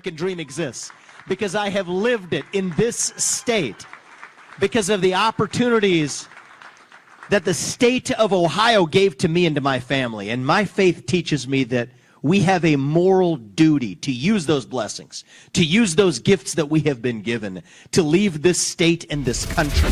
American dream exists because I have lived it in this state. because of the opportunities that the state of Ohio gave to me and to my family. And my faith teaches me that we have a moral duty to use those blessings, to use those gifts that we have been given, to leave this state and this country.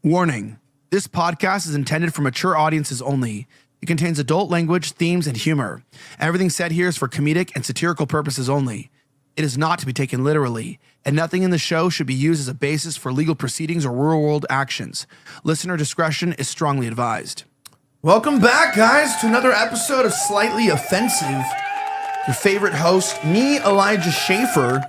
Warning, this podcast is intended for mature audiences only. It contains adult language, themes, and humor. Everything said here is for comedic and satirical purposes only. It is not to be taken literally, and nothing in the show should be used as a basis for legal proceedings or real-world actions. Listener discretion is strongly advised. Welcome back, guys, to another episode of Slightly Offensive. Your favorite host, me, Elijah Schaefer.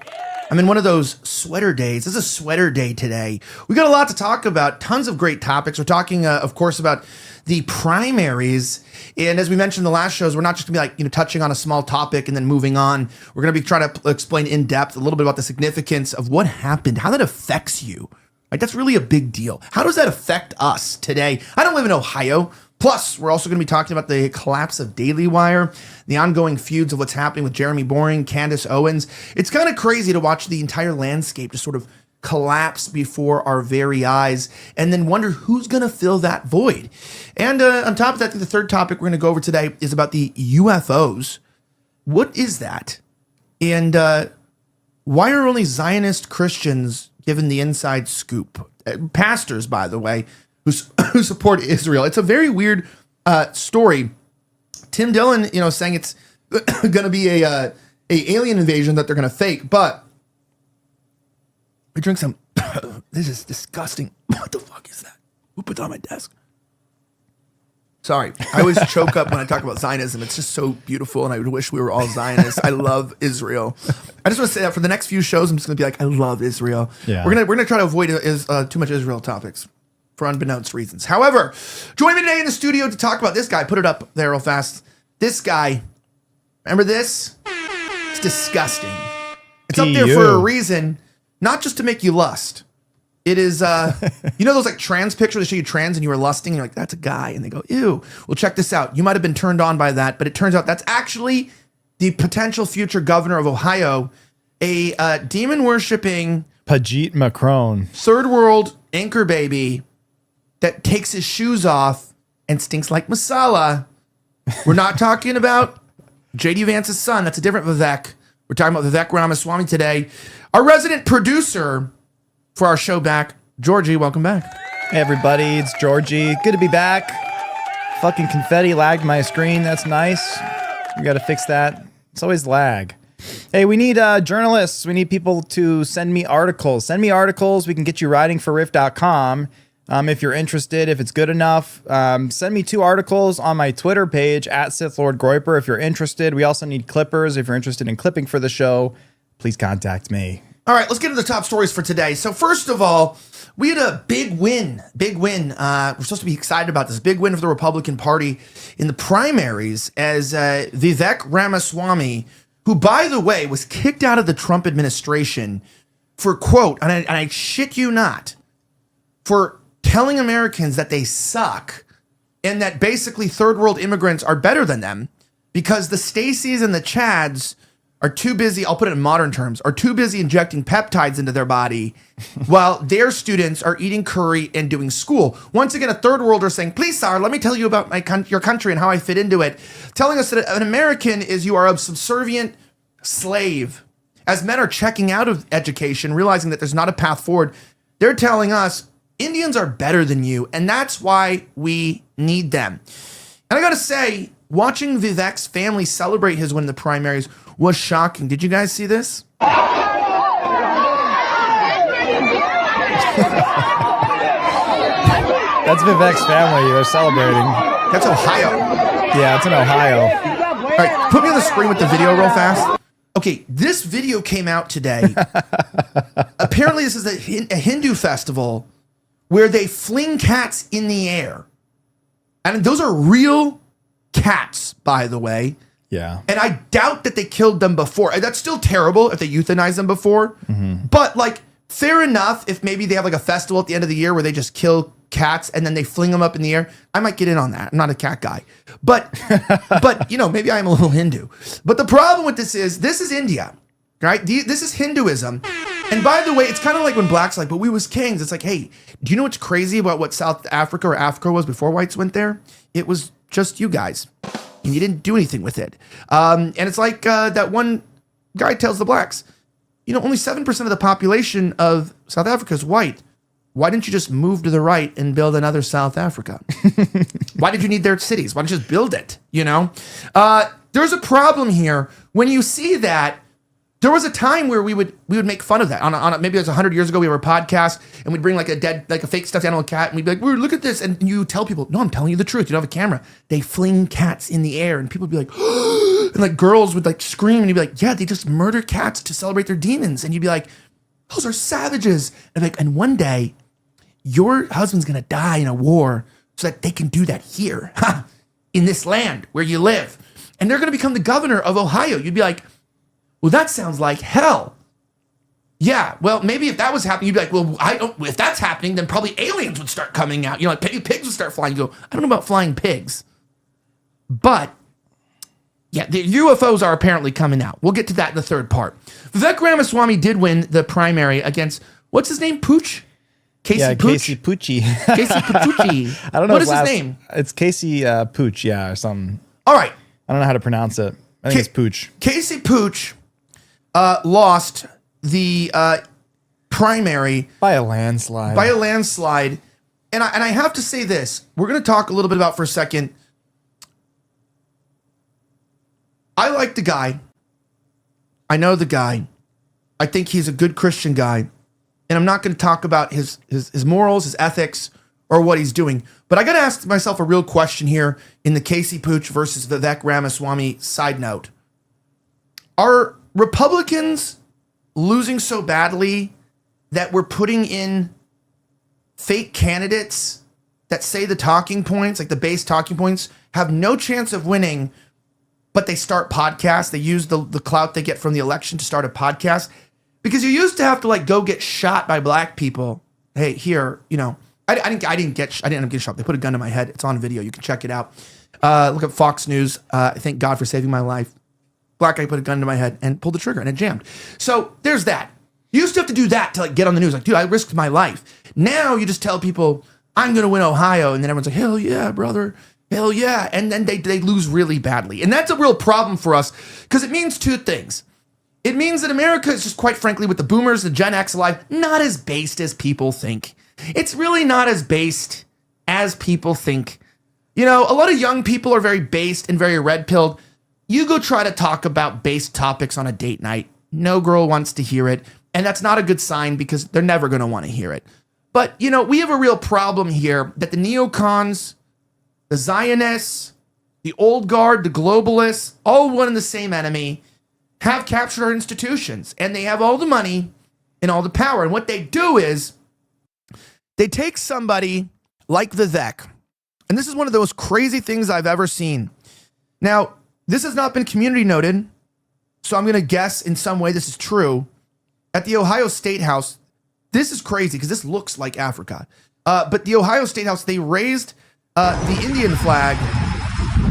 I'm in one of those sweater days. This is a sweater day today. We got a lot to talk about, tons of great topics. We're talking, of course, about the primaries. And as we mentioned in the last shows, we're not just gonna be like, touching on a small topic and then moving on. We're gonna be trying to explain in depth a little bit about the significance of what happened, how that affects you. Like, that's really a big deal. How does that affect us today? I don't live in Ohio. Plus, we're also going to be talking about the collapse of Daily Wire, the ongoing feuds of what's happening with Jeremy Boring, Candace Owens. It's kind of crazy to watch the entire landscape just sort of collapse before our very eyes and then wonder who's going to fill that void. And on top of that, I think the third topic we're going to go over today is about the UFOs. What is that? And why are only Zionist Christians given the inside scoop? Pastors, by the way, who support Israel. It's a very weird story. Tim Dillon, saying it's going to be a alien invasion that they're going to fake. But we drink some. This is disgusting. What the fuck is that? Who put that on my desk? Sorry, I always choke up when I talk about Zionism. It's just so beautiful, and I wish we were all Zionists. I love Israel. I just want to say that for the next few shows, I'm just going to be like, I love Israel. Yeah. We're gonna try to avoid too much Israel topics for unbeknownst reasons. However, join me today in the studio to talk about this guy. Put it up there real fast. This guy, remember this? It's disgusting. It's up there for a reason, not just to make you lust. It is, those like trans pictures that show you trans and you were lusting, and you're like, that's a guy. And they go, ew. Well, check this out. You might have been turned on by that, but it turns out that's actually the potential future governor of Ohio, a demon-worshipping Pajit Macron, third world anchor baby that takes his shoes off and stinks like masala. We're not talking about J.D. Vance's son. That's a different Vivek. We're talking about Vivek Ramaswamy today. Our resident producer for our show back, Georgie, welcome back. Hey everybody, it's Georgie. Good to be back. Fucking confetti lagged my screen. That's nice. We got to fix that. It's always lag. Hey, we need journalists. We need people to send me articles. Send me articles. We can get you writing for riff.com. If you're interested, if it's good enough, send me 2 articles on my Twitter page at Sith Lord Groiper if you're interested. We also need clippers. If you're interested in clipping for the show, please contact me. All right, let's get into the top stories for today. So first of all, we had a big win. We're supposed to be excited about this. Big win for the Republican Party in the primaries as Vivek Ramaswamy, who, by the way, was kicked out of the Trump administration for, quote, and I shit you not, for telling Americans that they suck and that basically third world immigrants are better than them because the Stacys and the Chads are too busy, I'll put it in modern terms, are too busy injecting peptides into their body while their students are eating curry and doing school. Once again, a third worlder saying, please, sir, let me tell you about your country and how I fit into it. Telling us that an American is you are a subservient slave. As men are checking out of education, realizing that there's not a path forward, they're telling us Indians are better than you, and that's why we need them. And I gotta say, watching Vivek's family celebrate his win in the primaries was shocking. Did you guys see this? That's Vivek's family you are celebrating. That's Ohio. Yeah, it's in Ohio. All right, put me on the screen with the video real fast. Okay, this video came out today. Apparently, this is a Hindu festival where they fling cats in the air. And those are real cats, by the way. Yeah. And I doubt that they killed them before. That's still terrible if they euthanized them before. Mm-hmm. But, like, fair enough if maybe they have like a festival at the end of the year where they just kill cats and then they fling them up in the air. I might get in on that. I'm not a cat guy. But maybe I am a little Hindu. But the problem with this is India, right? This is Hinduism. And by the way, it's kind of like when blacks are like, but we was kings. It's like, hey, do you know what's crazy about what South Africa or Africa was before whites went there? It was just you guys. And you didn't do anything with it. And it's like that one guy tells the blacks, only 7% of the population of South Africa is white. Why didn't you just move to the right and build another South Africa? Why did you need their cities? Why don't you just build it? There's a problem here. When you see that, there was a time where we would make fun of that. Maybe it was 100 years ago, we were a podcast, and we'd bring like a fake stuffed animal cat, and we'd be like, look at this. And you tell people, no, I'm telling you the truth. You don't have a camera. They fling cats in the air, and people would be like, and like girls would like scream, and you'd be like, yeah, they just murder cats to celebrate their demons. And you'd be like, those are savages. And one day, your husband's gonna die in a war so that they can do that here, in this land where you live. And they're gonna become the governor of Ohio. You'd be like, well, that sounds like hell. Yeah, well, maybe if that was happening, you'd be like, well, if that's happening, then probably aliens would start coming out. Like pigs would start flying. You go, I don't know about flying pigs. But, yeah, the UFOs are apparently coming out. We'll get to that in the third part. Vivek Ramaswamy did win the primary against, what's his name, Pooch? Casey Pooch? Casey Poochie. Casey Poochie. I don't know what is his name. It's Casey Pooch, or something. All right. I don't know how to pronounce it. I think it's Pooch. Casey Pooch lost the primary by a landslide. And I have to say this. We're going to talk a little bit about for a second. I like the guy. I know the guy. I think he's a good Christian guy. And I'm not going to talk about his morals, his ethics, or what he's doing. But I got to ask myself a real question here in the Casey Pooch versus Vivek Ramaswamy side note. Are Republicans losing so badly that we're putting in fake candidates that say the talking points, like the base talking points, have no chance of winning, but they start podcasts? They use the clout they get from the election to start a podcast. Because you used to have to like go get shot by black people. Hey, here, I didn't end up getting shot. They put a gun to my head. It's on video. You can check it out. Look at Fox News. Thank God for saving my life. Black guy put a gun to my head and pulled the trigger and it jammed. So there's that. You used to have to do that to like get on the news. Like, dude, I risked my life. Now you just tell people, I'm going to win Ohio. And then everyone's like, hell yeah, brother. Hell yeah. And then they lose really badly. And that's a real problem for us because it means two things. It means that America is just quite frankly with the boomers, the Gen X alive, not as based as people think. It's really not as based as people think. A lot of young people are very based and very red-pilled. You go try to talk about based topics on a date night. No girl wants to hear it. And that's not a good sign because they're never going to want to hear it. But, we have a real problem here that the neocons, the Zionists, the old guard, the globalists, all one and the same enemy, have captured our institutions. And they have all the money and all the power. And what they do is they take somebody like Vivek. And this is one of the most crazy things I've ever seen. Now, this has not been community noted, so I'm going to guess in some way this is true. At the Ohio State House, this is crazy because this looks like Africa. But the Ohio State House, they raised the Indian flag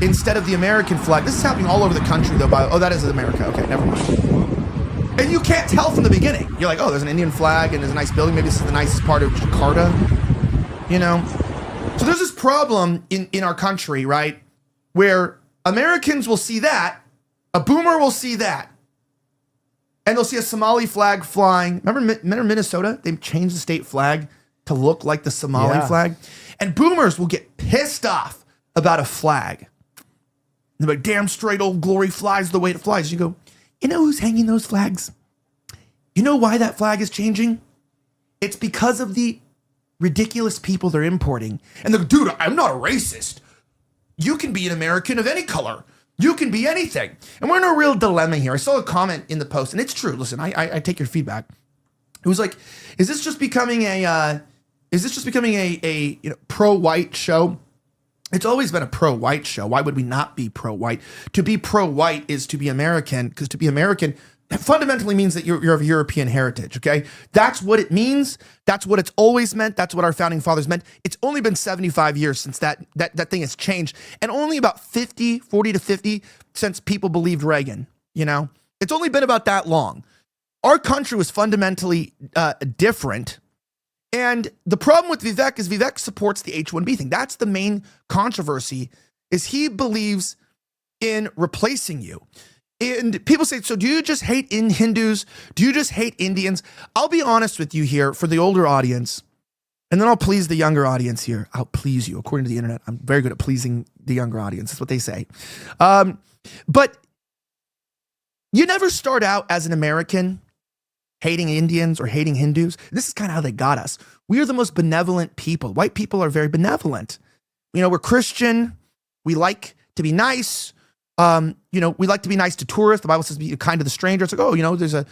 instead of the American flag. This is happening all over the country, though. That is America. Okay, never mind. And you can't tell from the beginning. You're like, oh, there's an Indian flag and there's a nice building. Maybe this is the nicest part of Jakarta. So there's this problem in our country, right, where Americans will see that, a boomer will see that, and they'll see a Somali flag flying. Remember Minnesota? They changed the state flag to look like the Somali flag. And boomers will get pissed off about a flag. They're like, damn straight old glory flies the way it flies. You go, you know who's hanging those flags? You know why that flag is changing? It's because of the ridiculous people they're importing. And they're, dude, I'm not a racist. You can be an American of any color. You can be anything. And we're in a real dilemma here. I saw a comment in the post, and it's true. Listen, I take your feedback. It was like, is this just becoming a pro-white show? It's always been a pro-white show. Why would we not be pro-white? To be pro-white is to be American, because to be American, fundamentally means that you're of European heritage, okay? That's what it means. That's what it's always meant. That's what our founding fathers meant. It's only been 75 years since that thing has changed, and only about 40 to 50 since people believed Reagan, you know? It's only been about that long. Our country was fundamentally different, and the problem with Vivek is Vivek supports the H-1B thing. That's the main controversy, is he believes in replacing you. And people say, so do you just hate Hindus? Do you just hate Indians? I'll be honest with you here for the older audience, and then I'll please the younger audience here. I'll please you. According to the internet, I'm very good at pleasing the younger audience. That's what they say. But you never start out as an American hating Indians or hating Hindus. This is kind of how they got us. We are the most benevolent people. White people are very benevolent. You know, we're Christian. We like to be nice. We like to be nice to tourists. The Bible says be kind to the stranger. It's like, oh, there's an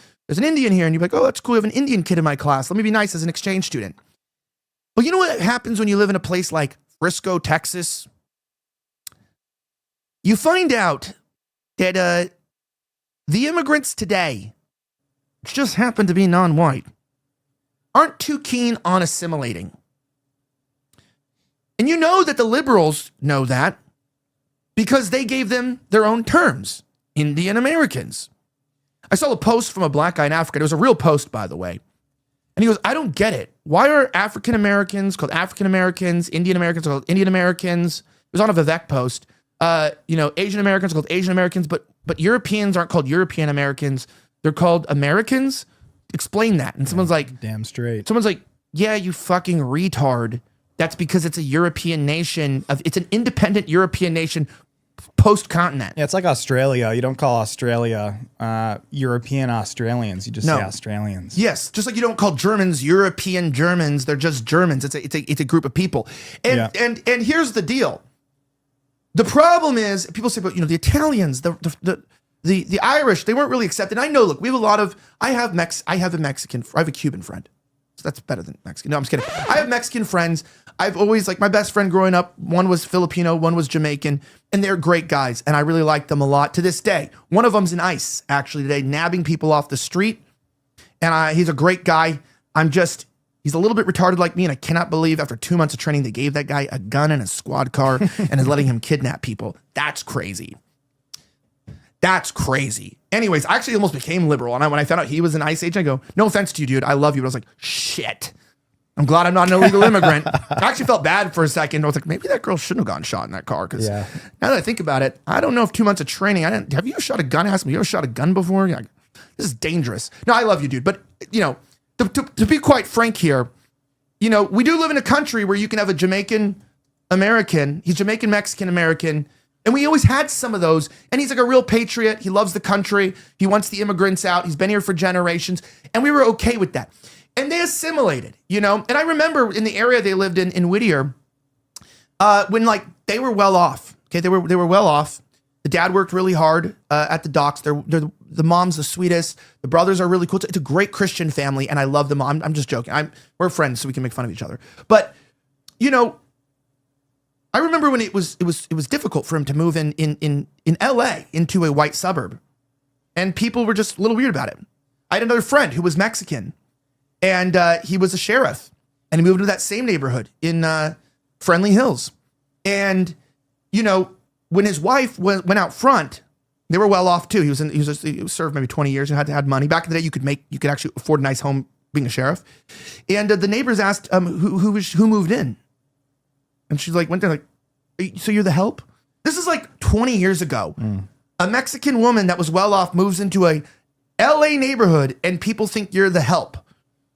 Indian here. And you're like, oh, that's cool. I have an Indian kid in my class. Let me be nice as an exchange student. But you know what happens when you live in a place like Frisco, Texas? You find out that the immigrants today, which just happen to be non-white, aren't too keen on assimilating. And you know that the liberals know that, because they gave them their own terms, Indian Americans. I saw a post from a black guy in Africa. It was a real post, by the way. And he goes, I don't get it. Why are African Americans called African Americans, Indian Americans called Indian Americans? It was on a Vivek post. Asian Americans called Asian Americans, but Europeans aren't called European Americans. They're called Americans. Explain that. And someone's like, damn straight. Someone's like, yeah, you fucking retard. That's because it's a European nation. It's an independent European nation post-continent. Yeah, it's like Australia. You don't call Australia European Australians. You just say Australians. Yes, just like you don't call Germans European Germans. They're just Germans. It's a group of people. And here's the deal. The problem is, people say, but the Italians, the Irish, they weren't really accepted. I know. Look, we have a lot of. I have a Cuban friend. So that's better than Mexican. No, I'm just kidding. I have Mexican friends. I've always, like, my best friend growing up, one was Filipino, one was Jamaican, and they're great guys, and I really like them a lot to this day. One of them's in ICE, actually, today, nabbing people off the street, and he's a great guy. He's a little bit retarded like me, and I cannot believe after 2 months of training, they gave that guy a gun and a squad car and is letting him kidnap people. That's crazy. That's crazy. Anyways, I actually almost became liberal. And when I found out he was an ICE agent, I go, no offense to you, dude. I love you. But I was like, shit. I'm glad I'm not an illegal immigrant. I actually felt bad for a second. I was like, maybe that girl shouldn't have gotten shot in that car. Because now that I think about it, I don't know if 2 months of training, have you ever shot a gun? Ask me, you ever shot a gun before? Like, this is dangerous. No, I love you, dude. But, to be quite frank here, we do live in a country where you can have a Jamaican American. He's Jamaican Mexican American. And we always had some of those. And he's like a real patriot. He loves the country. He wants the immigrants out. He's been here for generations. And we were okay with that. And they assimilated, And I remember in the area they lived in Whittier, when they were well off. Okay, they were well off. The dad worked really hard at the docks. The mom's the sweetest. The brothers are really cool. It's a great Christian family, and I love them. I'm just joking. We're friends, so we can make fun of each other. But I remember when it was difficult for him to move in LA into a white suburb, and people were just a little weird about it. I had another friend who was Mexican, and he was a sheriff, and he moved into that same neighborhood in Friendly Hills. And when his wife went out front, they were well off too. He was served maybe 20 years and had money. Back in the day, you could actually afford a nice home being a sheriff. And the neighbors asked who moved in. And she's like, went there like, so you're the help? This is like 20 years ago. A Mexican woman that was well off moves into a LA neighborhood and people think you're the help.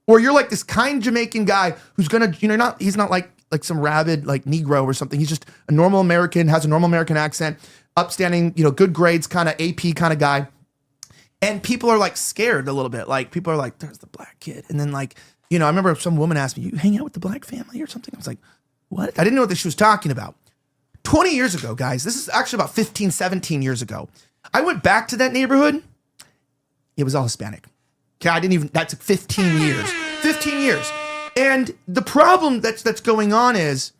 Or you're like this kind Jamaican guy who's gonna, he's not like some rabid like Negro or something. He's just a normal American, has a normal American accent, upstanding, good grades, kind of AP kind of guy. And people are like scared a little bit. Like people are like, there's the black kid. And then I remember some woman asked me, you hang out with the black family or something? I was like, what? I didn't know what she was talking about. 20 years ago, guys, this is actually about 15, 17 years ago. I went back to that neighborhood. It was all Hispanic. Okay, that's 15 years. 15 years. And the problem that's going on is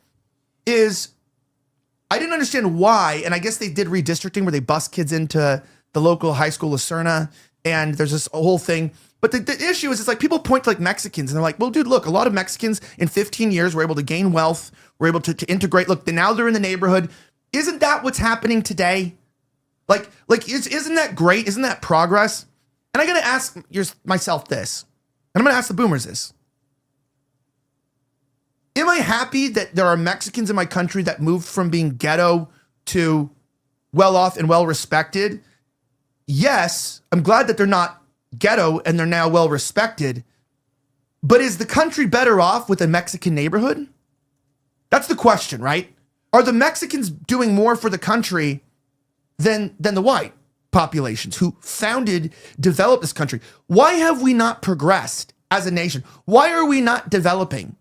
I didn't understand why, and I guess they did redistricting where they bus kids into the local high school, Lucerna, and there's this whole thing. But the issue is, it's like people point to like Mexicans and they're like, well, dude, look, a lot of Mexicans in 15 years were able to gain wealth, were able to integrate. Look, now they're in the neighborhood. Isn't that what's happening today? Isn't that great? Isn't that progress? And I got to ask myself this, and I'm going to ask the boomers this. Am I happy that there are Mexicans in my country that moved from being ghetto to well-off and well-respected? Yes, I'm glad that they're not ghetto and they're now well-respected. But is the country better off with a Mexican neighborhood? That's the question, right? Are the Mexicans doing more for the country than the white populations who developed this country? Why have we not progressed as a nation? Why are we not developing?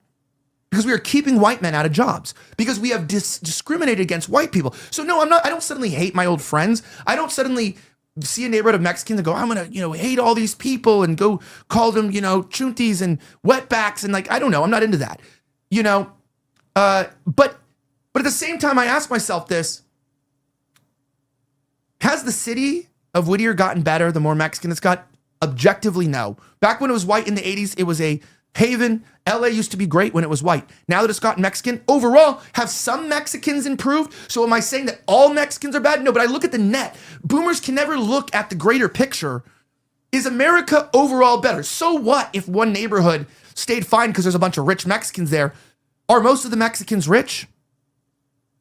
Because we are keeping white men out of jobs. Because we have discriminated against white people. So no, I don't suddenly hate my old friends. I don't suddenly see a neighborhood of Mexicans and go, I'm gonna, hate all these people and go call them, chuntis and wetbacks and I don't know. I'm not into that. But at the same time, I ask myself this: has the city of Whittier gotten better the more Mexican it's got? Objectively, no. Back when it was white in the 80s, it was a haven. LA used to be great when it was white. Now that it's gotten Mexican, overall, have some Mexicans improved? So am I saying that all Mexicans are bad? No, but I look at the net. Boomers can never look at the greater picture. Is America overall better? So what if one neighborhood stayed fine because there's a bunch of rich Mexicans there? Are most of the Mexicans rich?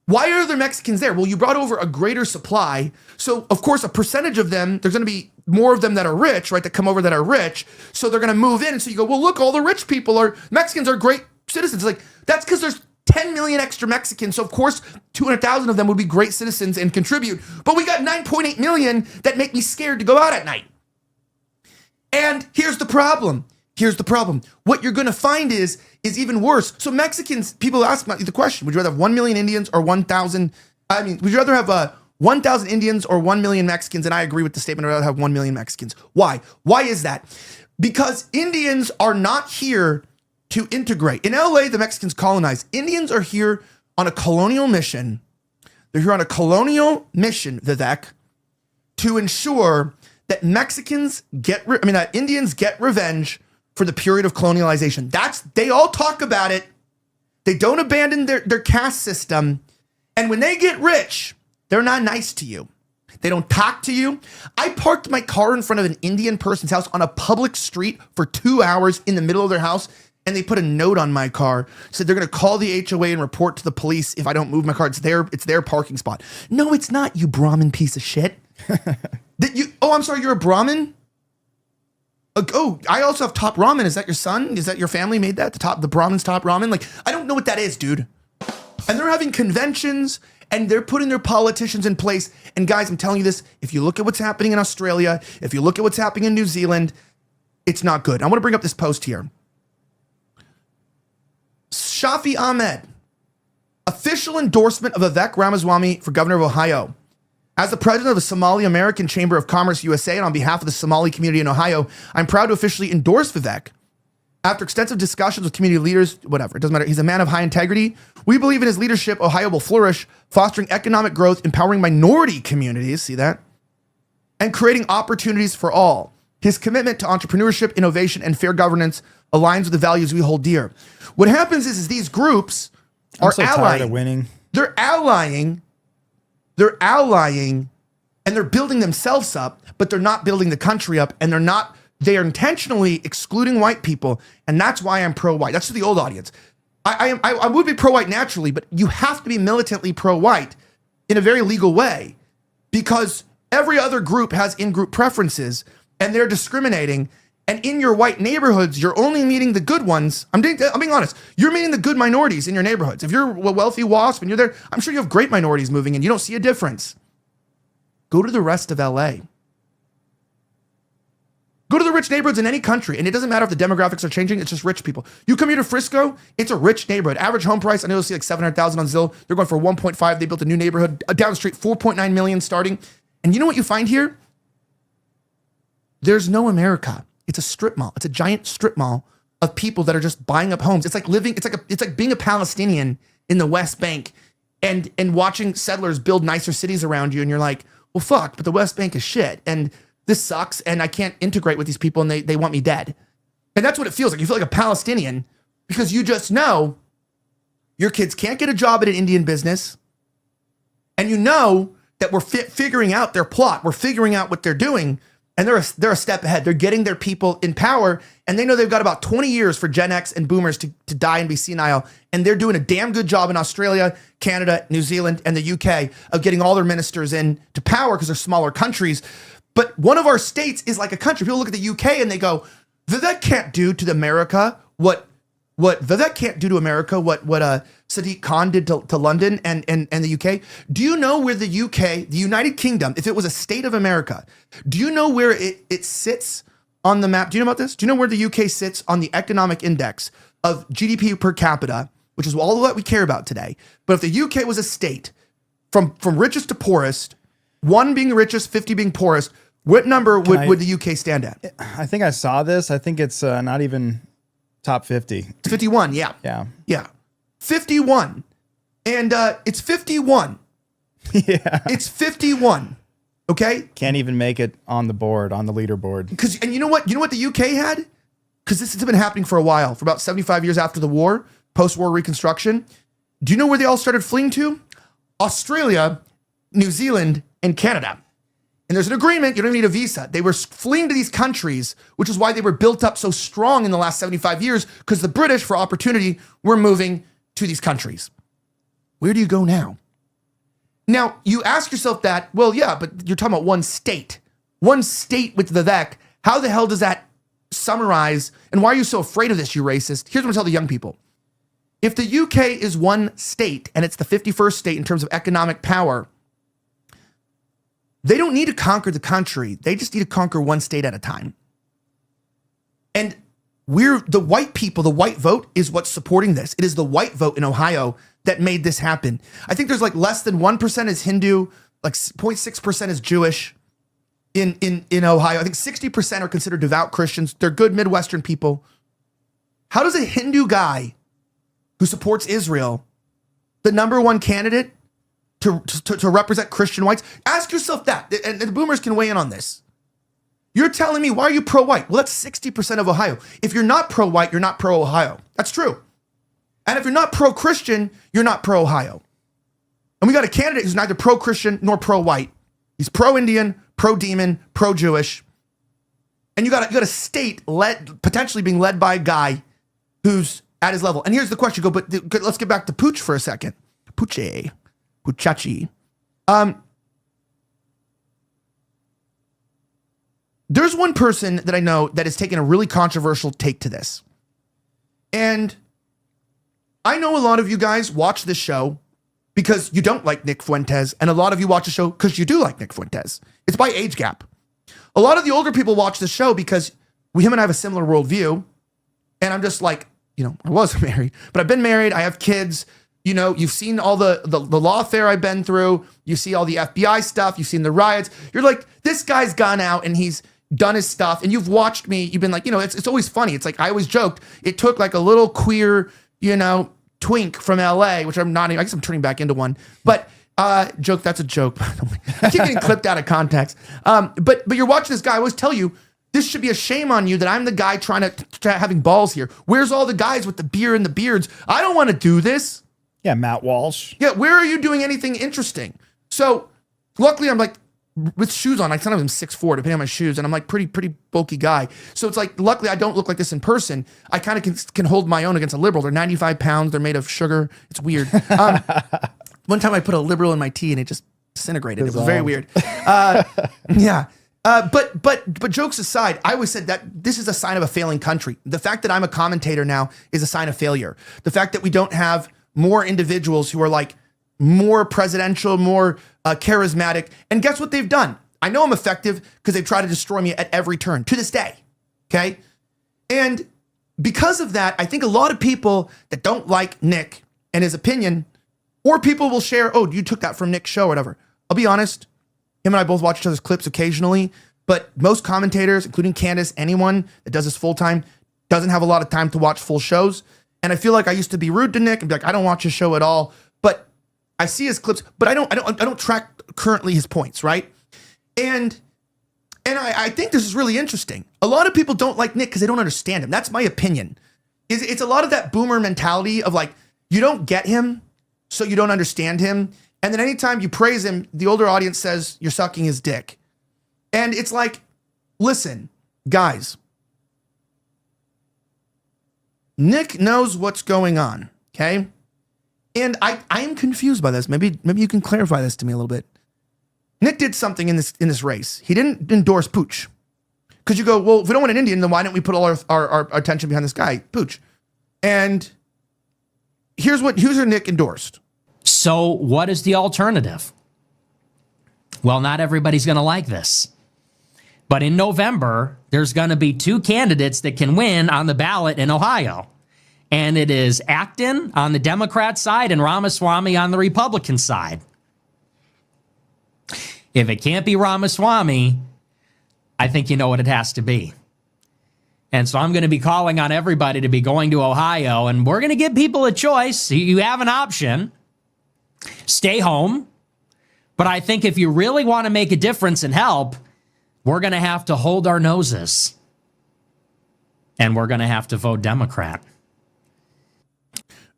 Why are there Mexicans there? Well, you brought over a greater supply. So, of course, a percentage of them, there's going to be more of them that are rich, right, that come over that are rich. So they're going to move in. And so you go, well, look, all the rich people Mexicans are great citizens. Like, that's because there's 10 million extra Mexicans. So, of course, 200,000 of them would be great citizens and contribute. But we got 9.8 million that make me scared to go out at night. And here's the problem. What you're going to find is even worse. So Mexicans, people ask me the question, would you rather have 1 million Indians or 1,000? Would you rather have 1,000 Indians or 1 million Mexicans? And I agree with the statement, I'd rather have 1 million Mexicans. Why? Why is that? Because Indians are not here to integrate. In LA, the Mexicans colonized. Indians are here on a colonial mission. They're here on a colonial mission, Vivek, to ensure that Indians get revenge for the period of colonialization. They all talk about it. They don't abandon their caste system. And when they get rich, they're not nice to you. They don't talk to you. I parked my car in front of an Indian person's house on a public street for 2 hours in the middle of their house, and they put a note on my car, said they're going to call the HOA and report to the police if I don't move my car. It's their parking spot. No, it's not, you Brahmin piece of shit. I'm sorry, you're a Brahmin? I also have top ramen. Is that your son? Is that your family made that? The Brahmin's top ramen? Like, I don't know what that is, dude. And they're having conventions and they're putting their politicians in place. And guys, I'm telling you this, if you look at what's happening in Australia, if you look at what's happening in New Zealand, it's not good. I want to bring up this post here. Shafi Ahmed, official endorsement of Vivek Ramaswamy for governor of Ohio. As the president of the Somali American Chamber of Commerce USA and on behalf of the Somali community in Ohio, I'm proud to officially endorse Vivek. After extensive discussions with community leaders, whatever, it doesn't matter. He's a man of high integrity. We believe in his leadership, Ohio will flourish, fostering economic growth, empowering minority communities, see that? And creating opportunities for all. His commitment to entrepreneurship, innovation, and fair governance aligns with the values we hold dear. What happens is these groups are so allying. Tired of winning. They're allying and they're building themselves up, but they're not building the country up, and they are intentionally excluding white people, and that's why I'm pro-white. That's to the old audience. I would be pro-white naturally, but you have to be militantly pro-white in a very legal way, because every other group has in-group preferences, and they're discriminating. And in your white neighborhoods, you're only meeting the good ones. I'm being honest. You're meeting the good minorities in your neighborhoods. If you're a wealthy WASP and you're there, I'm sure you have great minorities moving in. You don't see a difference. Go to the rest of LA. Go to the rich neighborhoods in any country, and it doesn't matter if the demographics are changing. It's just rich people. You come here to Frisco, it's a rich neighborhood. Average home price, I know you'll see like 700,000 on Zillow. They're going for 1.5. They built a new neighborhood down the street, 4.9 million starting. And you know what you find here? There's no America. It's a strip mall. It's a giant strip mall of people that are just buying up homes. It's like being a Palestinian in the West Bank and watching settlers build nicer cities around you. And you're like, well, fuck, but the West Bank is shit. And this sucks and I can't integrate with these people and they want me dead. And that's what it feels like. You feel like a Palestinian because you just know your kids can't get a job at an Indian business. And you know that we're figuring out their plot. We're figuring out what they're doing. And they're a step ahead. They're getting their people in power. And they know they've got about 20 years for Gen X and boomers to die and be senile. And they're doing a damn good job in Australia, Canada, New Zealand, and the UK of getting all their ministers into power because they're smaller countries. But one of our states is like a country. People look at the UK and they go, Vivek can't do to America what Vivek can't do to America, what Sadiq Khan did to London and the UK. Do you know where the UK, the United Kingdom, if it was a state of America, do you know where it sits on the map? Do you know about this? Do you know where the UK sits on the economic index of GDP per capita, which is all that we care about today? But if the UK was a state, from richest to poorest, 1 being the richest, 50 being poorest, what number would the UK stand at? I think I saw this. I think it's not even top 50. It's 51, yeah. Yeah. 51. And it's 51. Yeah. It's 51. Okay? Can't even make it on the board, on the leaderboard. And you know what? You know what the UK had? Because this has been happening for a while, for about 75 years after the war, post-war Reconstruction. Do you know where they all started fleeing to? Australia, New Zealand, and Canada. And there's an agreement, you don't even need a visa. They were fleeing to these countries, which is why they were built up so strong in the last 75 years, because the British, for opportunity, were moving to these countries. Where do you go now? Now, you ask yourself that, well, yeah, but you're talking about one state with Vivek. How the hell does that summarize? And why are you so afraid of this, you racist? Here's what I tell the young people. If the UK is one state, and it's the 51st state in terms of economic power, they don't need to conquer the country. They just need to conquer one state at a time. And the white people, the white vote is what's supporting this. It is the white vote in Ohio that made this happen. I think there's like less than 1% is Hindu, like 0.6% is Jewish in Ohio. I think 60% are considered devout Christians. They're good Midwestern people. How does a Hindu guy who supports Israel, the number one candidate, to represent Christian whites? Ask yourself that, and the boomers can weigh in on this. You're telling me, why are you pro-white? Well, that's 60% of Ohio. If you're not pro-white, you're not pro-Ohio. That's true. And if you're not pro-Christian, you're not pro-Ohio. And we got a candidate who's neither pro-Christian nor pro-white. He's pro-Indian, pro-demon, pro-Jewish. And you got a state potentially being led by a guy who's at his level. And here's the question, but let's get back to Pooch for a second. Puchachi. There's one person that I know that has taken a really controversial take to this. And I know a lot of you guys watch this show because you don't like Nick Fuentes, and a lot of you watch the show because you do like Nick Fuentes. It's by age gap. A lot of the older people watch the show because him and I have a similar worldview, and I'm just like, I was married, but I've been married, I have kids. You've seen all the lawfare I've been through. You see all the FBI stuff. You've seen the riots. You're like, this guy's gone out and he's done his stuff. And you've watched me. You've been like, it's always funny. It's like, I always joked, it took like a little queer, twink from LA, which I'm not, I guess I'm turning back into one. But joke, that's a joke. I keep getting clipped out of context. But you're watching this guy. I always tell you, this should be a shame on you that I'm the guy trying to having balls here. Where's all the guys with the beer and the beards? I don't want to do this. Yeah, Matt Walsh. Yeah, where are you doing anything interesting? So, luckily, I'm like, with shoes on, sometimes I'm 6'4", depending on my shoes, and I'm like pretty bulky guy. So it's like, luckily, I don't look like this in person. I kind of can hold my own against a liberal. They're 95 pounds. They're made of sugar. It's weird. One time I put a liberal in my tea, and it just disintegrated. It was very weird. Yeah. But jokes aside, I always said that this is a sign of a failing country. The fact that I'm a commentator now is a sign of failure. The fact that we don't have more individuals who are like more presidential, more charismatic. And guess what they've done? I know I'm effective because they've tried to destroy me at every turn to this day. Okay. And because of that, I think a lot of people that don't like Nick and his opinion, or people will share, oh, you took that from Nick's show or whatever. I'll be honest. Him and I both watch each other's clips occasionally, but most commentators, including Candace, anyone that does this full time, doesn't have a lot of time to watch full shows. And I feel like I used to be rude to Nick and be like, I don't watch his show at all, but I see his clips, but I don't track currently his points, right? And And I think this is really interesting. A lot of people don't like Nick because they don't understand him. That's my opinion. It's a lot of that boomer mentality of like, you don't get him, so you don't understand him. And then anytime you praise him, the older audience says you're sucking his dick. And it's like, listen, guys, Nick knows what's going on, okay? And I am confused by this. Maybe you can clarify this to me a little bit. Nick did something in this race. He didn't endorse Pooch. Because you go, well, if we don't want an Indian, then why don't we put all our attention behind this guy, Pooch? And here's what Nick endorsed. So what is the alternative? Well, not everybody's going to like this. But in November, there's going to be 2 candidates that can win on the ballot in Ohio. And it is Acton on the Democrat side and Ramaswamy on the Republican side. If it can't be Ramaswamy, I think you know what it has to be. And so I'm going to be calling on everybody to be going to Ohio, and we're going to give people a choice. You have an option. Stay home. But I think if you really want to make a difference and help, we're going to have to hold our noses. And we're going to have to vote Democrat.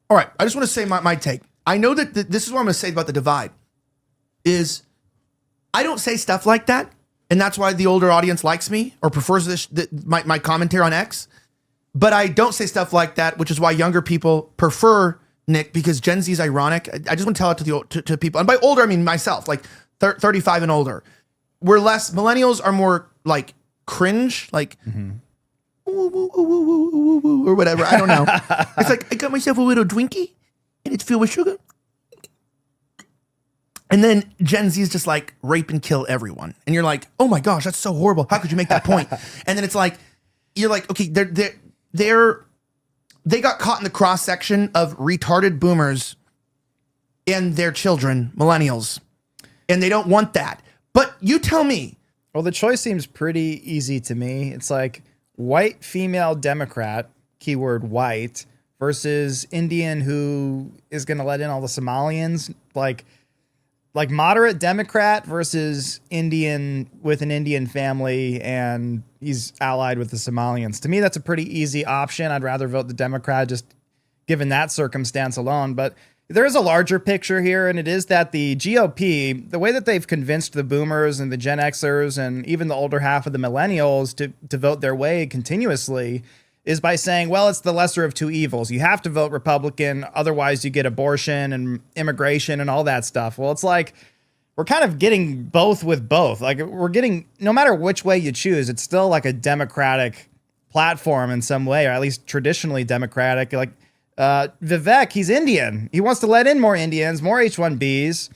All right, I just want to say my take. I know that this is what I'm going to say about the divide, is I don't say stuff like that, and that's why the older audience likes me or prefers my commentary on X. But I don't say stuff like that, which is why younger people prefer Nick, because Gen Z is ironic. I just want to tell it to people. And by older, I mean myself, like 35 and older. Millennials are more like cringe, like, or whatever. I don't know. It's like, I got myself a little Twinkie, and it's filled with sugar. And then Gen Z is just like rape and kill everyone. And you're like, oh my gosh, that's so horrible. How could you make that point? And then it's like, you're like, okay, they got caught in the cross section of retarded boomers and their children, millennials. And they don't want that. But you tell me. Well, the choice seems pretty easy to me. It's like white female Democrat, keyword white, versus Indian who is going to let in all the Somalians. Like moderate Democrat versus Indian with an Indian family, and he's allied with the Somalians. To me, that's a pretty easy option. I'd rather vote the Democrat just given that circumstance alone. But there is a larger picture here, and it is that the GOP, the way that they've convinced the boomers and the Gen Xers and even the older half of the millennials to vote their way continuously, is by saying, well, it's the lesser of two evils. You have to vote Republican, otherwise you get abortion and immigration and all that stuff. Well, it's like we're kind of getting both with both. Like we're getting, no matter which way you choose, it's still like a Democratic platform in some way, or at least traditionally Democratic. Like Vivek, he's Indian. He wants to let in more Indians, more H-1Bs.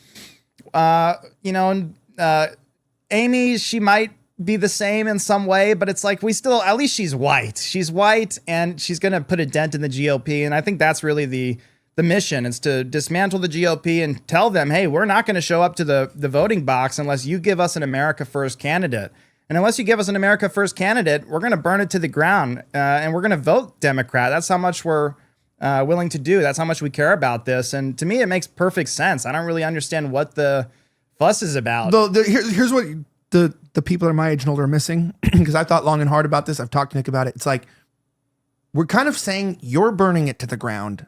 Amy, she might be the same in some way, but it's like we still, at least she's white. She's white, and she's going to put a dent in the GOP. And I think that's really the mission, is to dismantle the GOP and tell them, hey, we're not going to show up to the voting box unless you give us an America First candidate. And unless you give us an America First candidate, we're going to burn it to the ground, and we're going to vote Democrat. That's how much we're willing to do. That's how much we care about this. And to me, it makes perfect sense. I don't really understand what the fuss is about. Here's what the people that are my age and older are missing, because I thought long and hard about this. I've talked to Nick about it. It's like, we're kind of saying you're burning it to the ground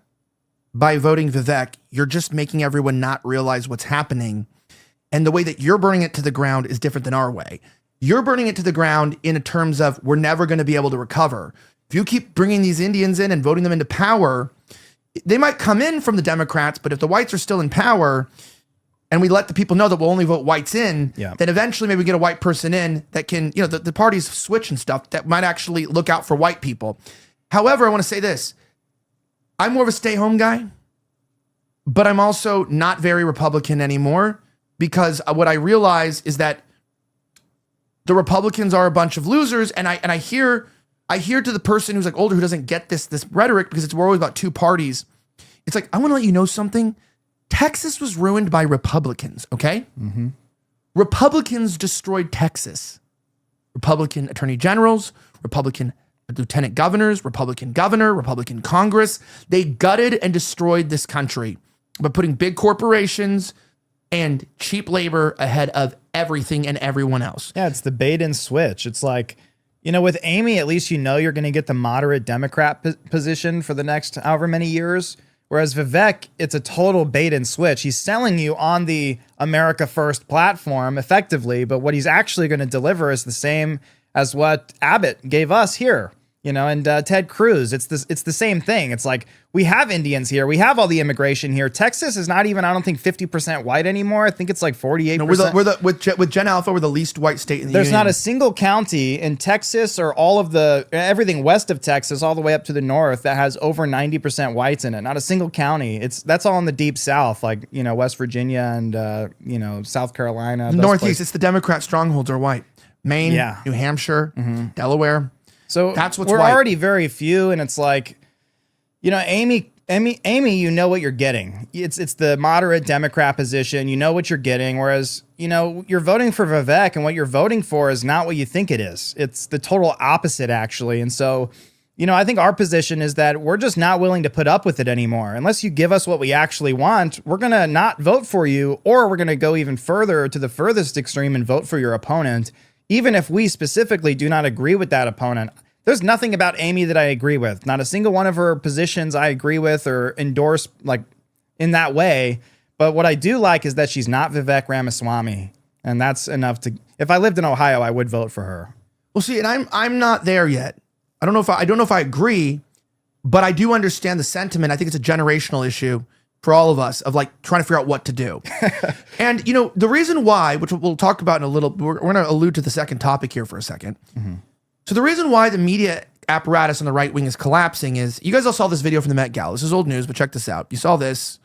by voting Vivek. You're just making everyone not realize what's happening. And the way that you're burning it to the ground is different than our way. You're burning it to the ground in terms of we're never going to be able to recover. If you keep bringing these Indians in and voting them into power, they might come in from the Democrats, but if the whites are still in power, and we let the people know that we'll only vote whites in, then eventually maybe we get a white person in that can, the parties switch and stuff that might actually look out for white people. However, I want to say this. I'm more of a stay-home guy, but I'm also not very Republican anymore, because what I realize is that the Republicans are a bunch of losers, and I hear to the person who's like older who doesn't get this rhetoric, because we're always about two parties. It's like, I want to let you know something. Texas was ruined by Republicans, okay? Mm-hmm. Republicans destroyed Texas. Republican attorney generals, Republican lieutenant governors, Republican governor, Republican Congress. They gutted and destroyed this country by putting big corporations and cheap labor ahead of everything and everyone else. Yeah, it's the bait and switch. It's like, you know, with Amy, at least you know you're going to get the moderate Democrat position for the next however many years. Whereas Vivek, it's a total bait and switch. He's selling you on the America First platform effectively, but what he's actually going to deliver is the same as what Abbott gave us here, you know, and Ted Cruz. It's the same thing. It's like, we have Indians here. We have all the immigration here. Texas is not even, I don't think, 50% white anymore. I think it's like 48%. No, with Gen Alpha, we're the least white state in the There's union. not a single county in Texas or all of everything west of Texas, all the way up to the north, that has over 90% whites in it. Not a single county. That's all in the deep South, like, you know, West Virginia and, you know, South Carolina. Northeast, places. it's the Democrat strongholds are white. Maine, Yeah. New Hampshire, Delaware. So that's what's we're white. already very few, and it's like, you know, Amy, you know what you're getting. It's the moderate Democrat position. You know what you're getting. Whereas, you know, you're voting for Vivek, and what you're voting for is not what you think it is. It's the total opposite, actually. And so, you know, I think our position is that we're just not willing to put up with it anymore. Unless you give us what we actually want, we're going to not vote for you, or we're going to go even further to the furthest extreme and vote for your opponent. Even if we specifically do not agree with that opponent. There's nothing about Amy that I agree with. Not a single one of her positions I agree with or endorse, like, in that way. But what I do like is that she's not Vivek Ramaswamy. And that's enough to, if I lived in Ohio, I would vote for her. Well, see, and I'm not there yet. I don't know if I agree, but I do understand the sentiment. I think it's a generational issue for all of us of like trying to figure out what to do. And, you know, the reason why, which we'll talk about in a little, we're going to allude to the second topic here for a second. So the reason why the media apparatus on the right wing is collapsing is, you guys all saw this video from the Met Gala. This is old news, but check this out. You saw this.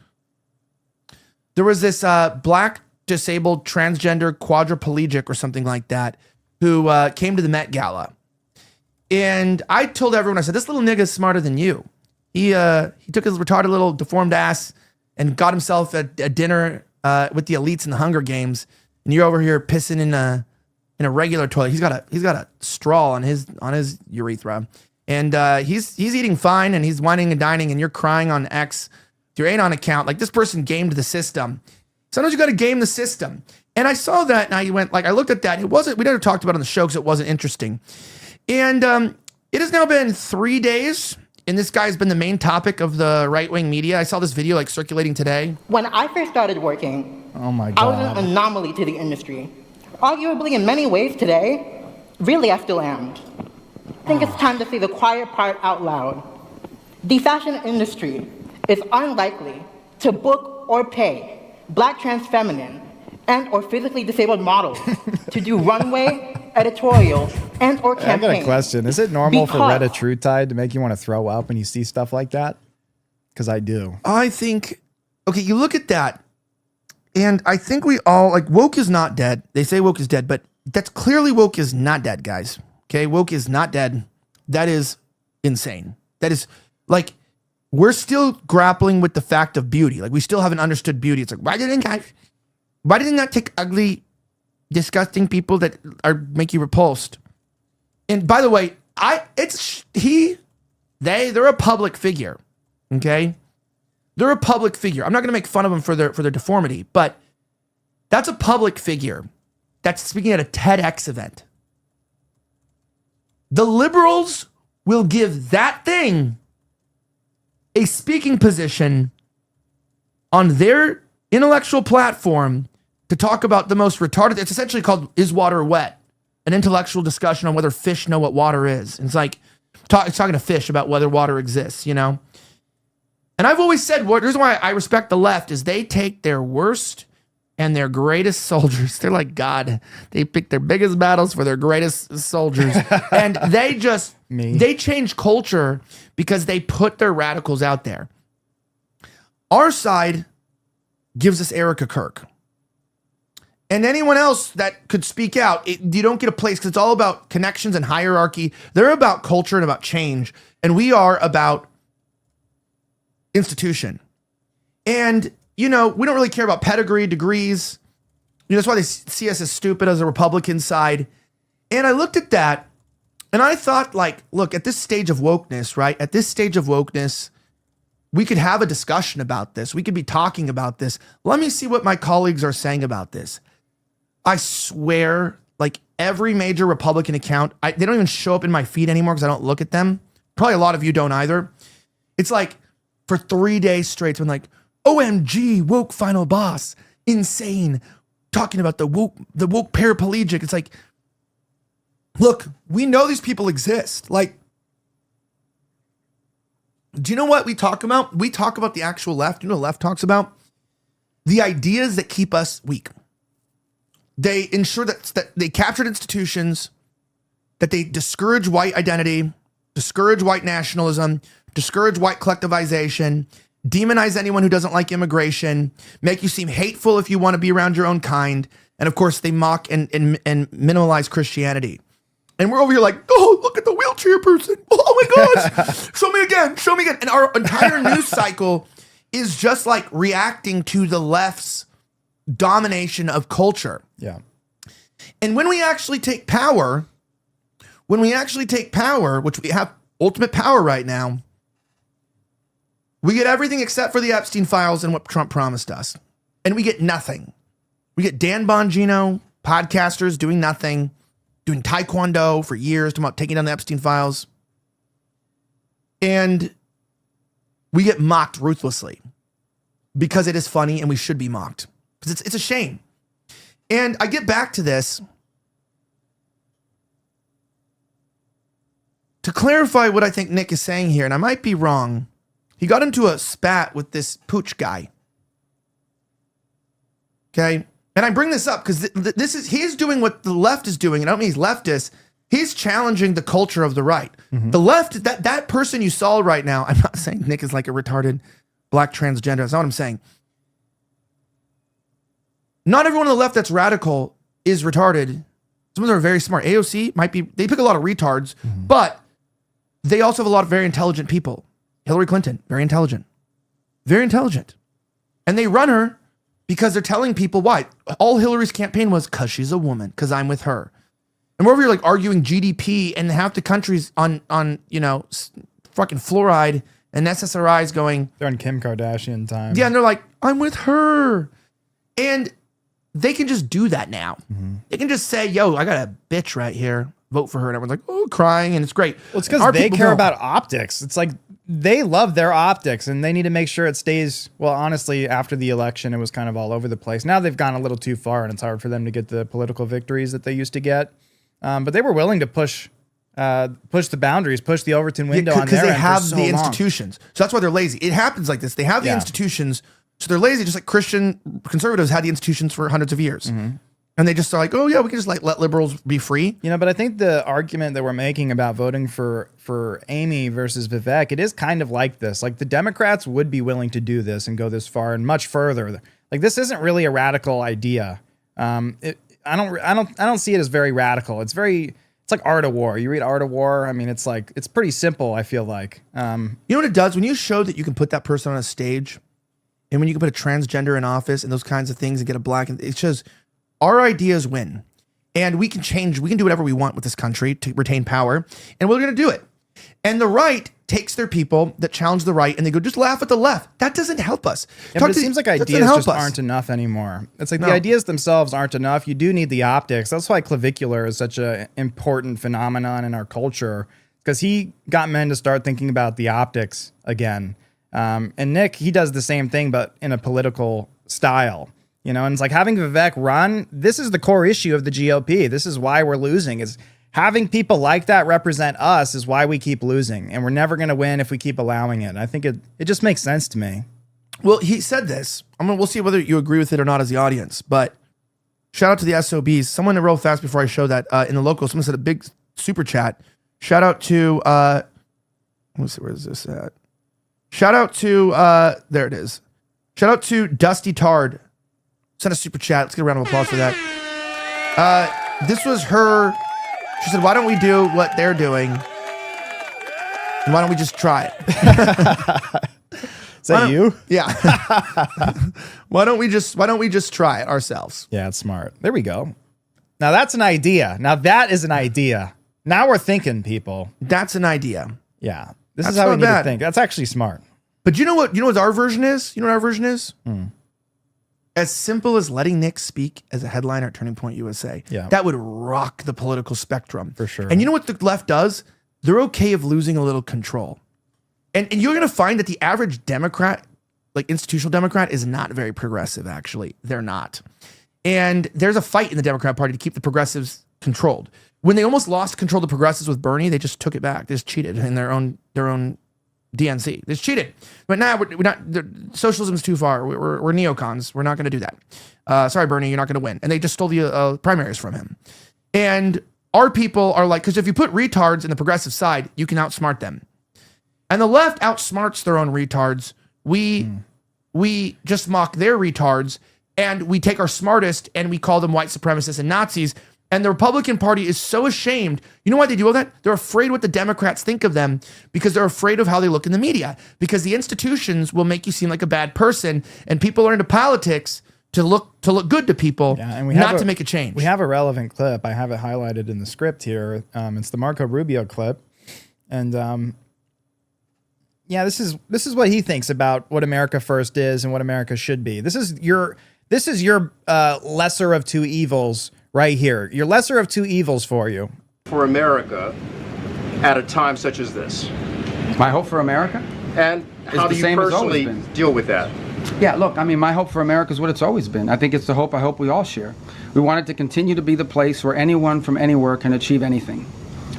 There was this black, disabled, transgender, quadriplegic or something like that who came to the Met Gala. And I told everyone, I said, this little nigga's smarter than you. He took his retarded little deformed ass and got himself a dinner with the elites in the Hunger Games. And you're over here pissing in a regular toilet. He's got a straw on his urethra, and he's eating fine, and he's whining and dining, and you're crying on X, your Anon account. Like, this person gamed the system. Sometimes you got to game the system. And I saw that, and I went, like, I looked at that. We never talked about it on the show because it wasn't interesting. And it has now been 3 days, and this guy's been the main topic of the right-wing media. I saw this video like circulating today. When I first started working, Oh my I was God. an anomaly to the industry. Arguably, in many ways today, really I still am. I think it's time to say the quiet part out loud. The fashion industry is unlikely to book or pay black trans feminine and or physically disabled models to do runway, editorial, and or I campaigns. got a question. Is it normal for Because- Retta Truetide to make you want to throw up when you see stuff like that? Because I do. I think, okay, you look at that, and I think we all, like, woke is not dead. They say woke is dead, but that's clearly woke is not dead, guys. Okay, woke is not dead. That is insane. That is, like, we're still grappling with the fact of beauty. Like, we still haven't understood beauty. It's like, why didn't that take ugly, disgusting people that make you repulsed? And by the way, they're a public figure. Okay? They're a public figure. I'm not going to make fun of them for their deformity, but that's a public figure that's speaking at a TEDx event. The liberals will give that thing a speaking position on their intellectual platform to talk about the most retarded. It's essentially called "Is Water Wet?" An intellectual discussion on whether fish know what water is. And it's like it's talking to fish about whether water exists, you know? And I've always said, the reason why I respect the left is they take their worst and their greatest soldiers. They're like God. They pick their biggest battles for their greatest soldiers. And they change culture because they put their radicals out there. Our side gives us Erica Kirk. And anyone else that could speak out, you don't get a place because it's all about connections and hierarchy. They're about culture and about change. And we are about institution. And, you know, we don't really care about pedigree, degrees. You know, that's why they see us as stupid as a Republican side. And I looked at that and I thought, like, look, at this stage of wokeness, right? At this stage of wokeness, we could have a discussion about this. We could be talking about this. Let me see what my colleagues are saying about this. I swear, like every major Republican account, they don't even show up in my feed anymore because I don't look at them. Probably a lot of you don't either. It's like for 3 days straight, it's been like, OMG, woke final boss, insane, talking about the woke paraplegic. It's like, look, we know these people exist. Like, do you know what we talk about? We talk about the actual left. You know what the left talks about? The ideas that keep us weak. They ensure that they captured institutions, that they discourage white identity, discourage white nationalism, discourage white collectivization, demonize anyone who doesn't like immigration, make you seem hateful if you want to be around your own kind. And of course, they mock and minimalize Christianity. And we're over here like, oh, look at the wheelchair person. Oh my gosh. Show me again. Show me again. And our entire news cycle is just like reacting to the left's domination of culture. Yeah. And when we actually take power, which we have ultimate power right now, we get everything except for the Epstein files and what Trump promised us. And we get nothing. We get Dan Bongino, podcasters doing nothing, doing taekwondo for years, talking about taking down the Epstein files. And we get mocked ruthlessly because it is funny and we should be mocked. Because it's a shame. And I get back to this to clarify what I think Nick is saying here, and I might be wrong. He got into a spat with this Pooch guy. Okay? And I bring this up because he's doing what the left is doing, and I don't mean he's leftist. He's challenging the culture of the right. Mm-hmm. The left, that person you saw right now, I'm not saying Nick is like a retarded black transgender. That's not what I'm saying. Not everyone on the left that's radical is retarded. Some of them are very smart. AOC might be, they pick a lot of retards, but they also have a lot of very intelligent people. Hillary Clinton, very intelligent. Very intelligent. And they run her because they're telling people why. All Hillary's campaign was because she's a woman, because I'm with her. And we're over here like arguing GDP, and half the country's on fucking fluoride and SSRIs going. They're on Kim Kardashian time. Yeah, and they're like, I'm with her. And they can just do that now. Mm-hmm. They can just say, yo, I got a bitch right here. Vote for her. And everyone's like, oh, crying. And it's great. Well, it's because they care about optics. It's like they love their optics and they need to make sure it stays. Well, honestly, after the election, it was kind of all over the place. Now they've gone a little too far and it's hard for them to get the political victories that they used to get. But they were willing to push the boundaries, push the Overton window on their end. Because they have the institutions. So that's why they're lazy. It happens like this. They have the institutions. So they're lazy, just like Christian conservatives had the institutions for hundreds of years. Mm-hmm. And they just are like, oh yeah, we can just like let liberals be free. You know, but I think the argument that we're making about voting for Amy versus Vivek, it is kind of like this. Like the Democrats would be willing to do this and go this far and much further. Like this isn't really a radical idea. I don't see it as very radical. It's like Art of War. You read Art of War. I mean, it's pretty simple. I feel like. You know what it does when you show that you can put that person on a stage, and when you can put a transgender in office and those kinds of things and get a black, it shows our ideas win, and we can change. We can do whatever we want with this country to retain power, and we're going to do it. And the right takes their people that challenge the right, and they go, just laugh at the left. That doesn't help us. Yeah, but it seems like ideas just aren't enough anymore. It's like the ideas themselves aren't enough. You do need the optics. That's why clavicular is such an important phenomenon in our culture, because he got men to start thinking about the optics again. And Nick, he does the same thing, but in a political style. You know, and it's like having Vivek run. This is the core issue of the GOP. This is why we're losing. Is having people like that represent us is why we keep losing, and we're never going to win if we keep allowing it. I think it just makes sense to me. Well, he said this. We'll see whether you agree with it or not as the audience. But shout out to the SOBs. Someone real fast before I show that in the local. Someone said a big super chat. Shout out to. Let's see, where is this at? Shout out to. There it is. Shout out to Dusty Tard. Send a super chat. Let's get a round of applause for that. This was her. She said, why don't we do what they're doing? And why don't we just try it? Is that you? Yeah. Why don't we just try it ourselves? Yeah, it's smart. There we go. Now that's an idea. Now that is an idea. Now we're thinking, people. That's an idea. Yeah. This is how we need to think. That's actually smart. But you know what our version is? You know what our version is? As simple as letting Nick speak as a headliner at Turning Point USA. Yeah. That would rock the political spectrum. For sure. And you know what the left does? They're okay of losing a little control. And you're going to find that the average Democrat, like institutional Democrat, is not very progressive, actually. They're not. And there's a fight in the Democrat Party to keep the progressives controlled. When they almost lost control of the progressives with Bernie, they just took it back. They just cheated in their own DNC. They just cheated. But now we're not. Socialism's too far. We're neocons. We're not going to do that. Sorry, Bernie, you're not going to win. And they just stole the primaries from him. And our people are like, because if you put retards in the progressive side, you can outsmart them. And the left outsmarts their own retards. We just mock their retards, and we take our smartest and we call them white supremacists and Nazis. And the Republican Party is so ashamed. You know why they do all that? They're afraid what the Democrats think of them because they're afraid of how they look in the media. Because the institutions will make you seem like a bad person, and people are into politics to look good to people, and we not to make a change. We have a relevant clip. I have it highlighted in the script here. It's the Marco Rubio clip, and this is what he thinks about what America First is and what America should be. This is your lesser of two evils right here. Your lesser of two evils for you. For America at a time such as this. My hope for America? And how do you personally deal with that? Yeah, look, I mean, my hope for America is what it's always been. I think it's the hope I hope we all share. We want it to continue to be the place where anyone from anywhere can achieve anything,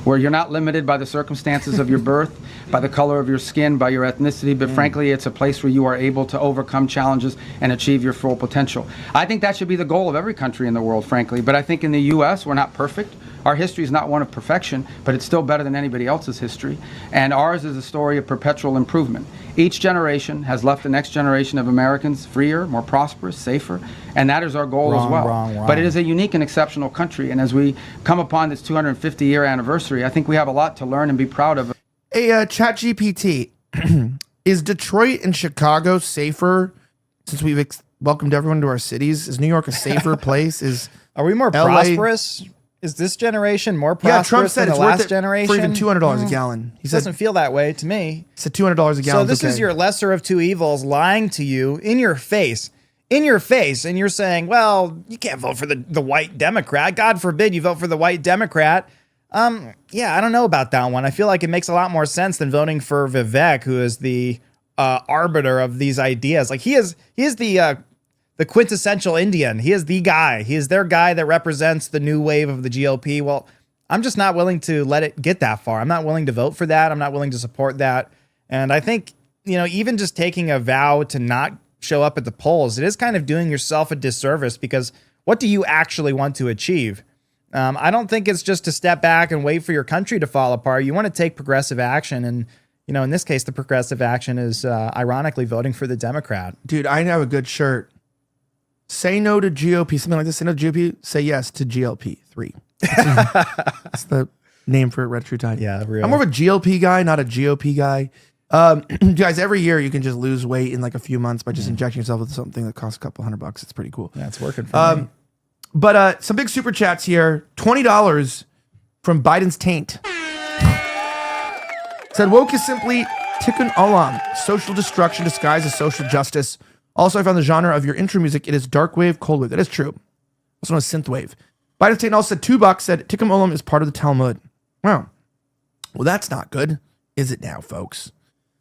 where you're not limited by the circumstances of your birth, by the color of your skin, by your ethnicity, but frankly, it's a place where you are able to overcome challenges and achieve your full potential. I think that should be the goal of every country in the world, frankly, but I think in the U.S., we're not perfect. Our history is not one of perfection, but it's still better than anybody else's history, and ours is a story of perpetual improvement. Each generation has left the next generation of Americans freer, more prosperous, safer, and that is our goal as well. Wrong. But it is a unique and exceptional country, and as we come upon this 250-year anniversary, I think we have a lot to learn and be proud of. Hey, ChatGPT, is Detroit and Chicago safer since we've welcomed everyone to our cities? Is New York a safer place? Are we more LA prosperous? Is this generation more prosperous than the last generation? For even $200 a gallon. He said, doesn't feel that way to me. He said $200 a gallon. So this is your lesser of two evils lying to you in your face, and you're saying, well, you can't vote for the white Democrat. God forbid you vote for the white Democrat. Yeah, I don't know about that one. I feel like it makes a lot more sense than voting for Vivek, who is the arbiter of these ideas. Like he is the quintessential Indian. He is the guy. He is their guy that represents the new wave of the GOP. Well, I'm just not willing to let it get that far. I'm not willing to vote for that. I'm not willing to support that. And I think, even just taking a vow to not show up at the polls, it is kind of doing yourself a disservice, because what do you actually want to achieve? I don't think it's just to step back and wait for your country to fall apart. You want to take progressive action. And, in this case, the progressive action is ironically voting for the Democrat. Dude, I have a good shirt. Say no to GOP, something like this. Say no to GOP, say yes to GLP 3. That's the name for it, Red True Tide. Yeah, really. I'm more of a GLP guy, not a GOP guy. Guys, every year you can just lose weight in like a few months by just injecting yourself with something that costs a couple $100. It's pretty cool. Yeah, it's working for me. But some big super chats here. $20 from Biden's taint. Said woke is simply tikkun olam, social destruction disguised as social justice. Also, I found the genre of your intro music. It is dark wave, cold wave. That is true. Also known as synth wave. Biden's taint also said $2. Said tikkun olam is part of the Talmud. Wow. Well, that's not good, is it now, folks?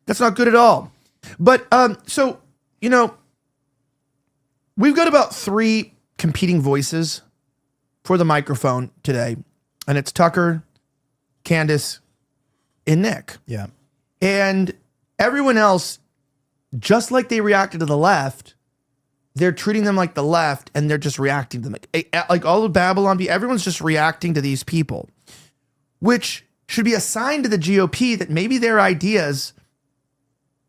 That's not good at all. But so we've got about 3 competing voices for the microphone today, and it's Tucker, Candace, and Nick. Yeah. And everyone else, just like they reacted to the left, they're treating them like the left, and they're just reacting to them. Like all of Babylon, everyone's just reacting to these people, which should be a sign to the GOP that maybe their ideas,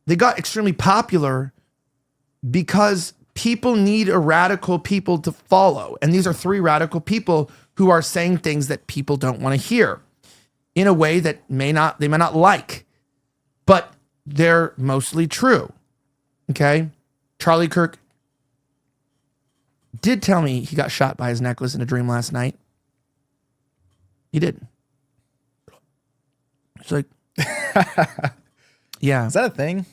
they got extremely popular because people need a radical people to follow. And these are 3 radical people who are saying things that people don't want to hear in a way that they may not like, but they're mostly true. Okay. Charlie Kirk did tell me he got shot by his necklace in a dream last night. He did. It's like, yeah. Is that a thing?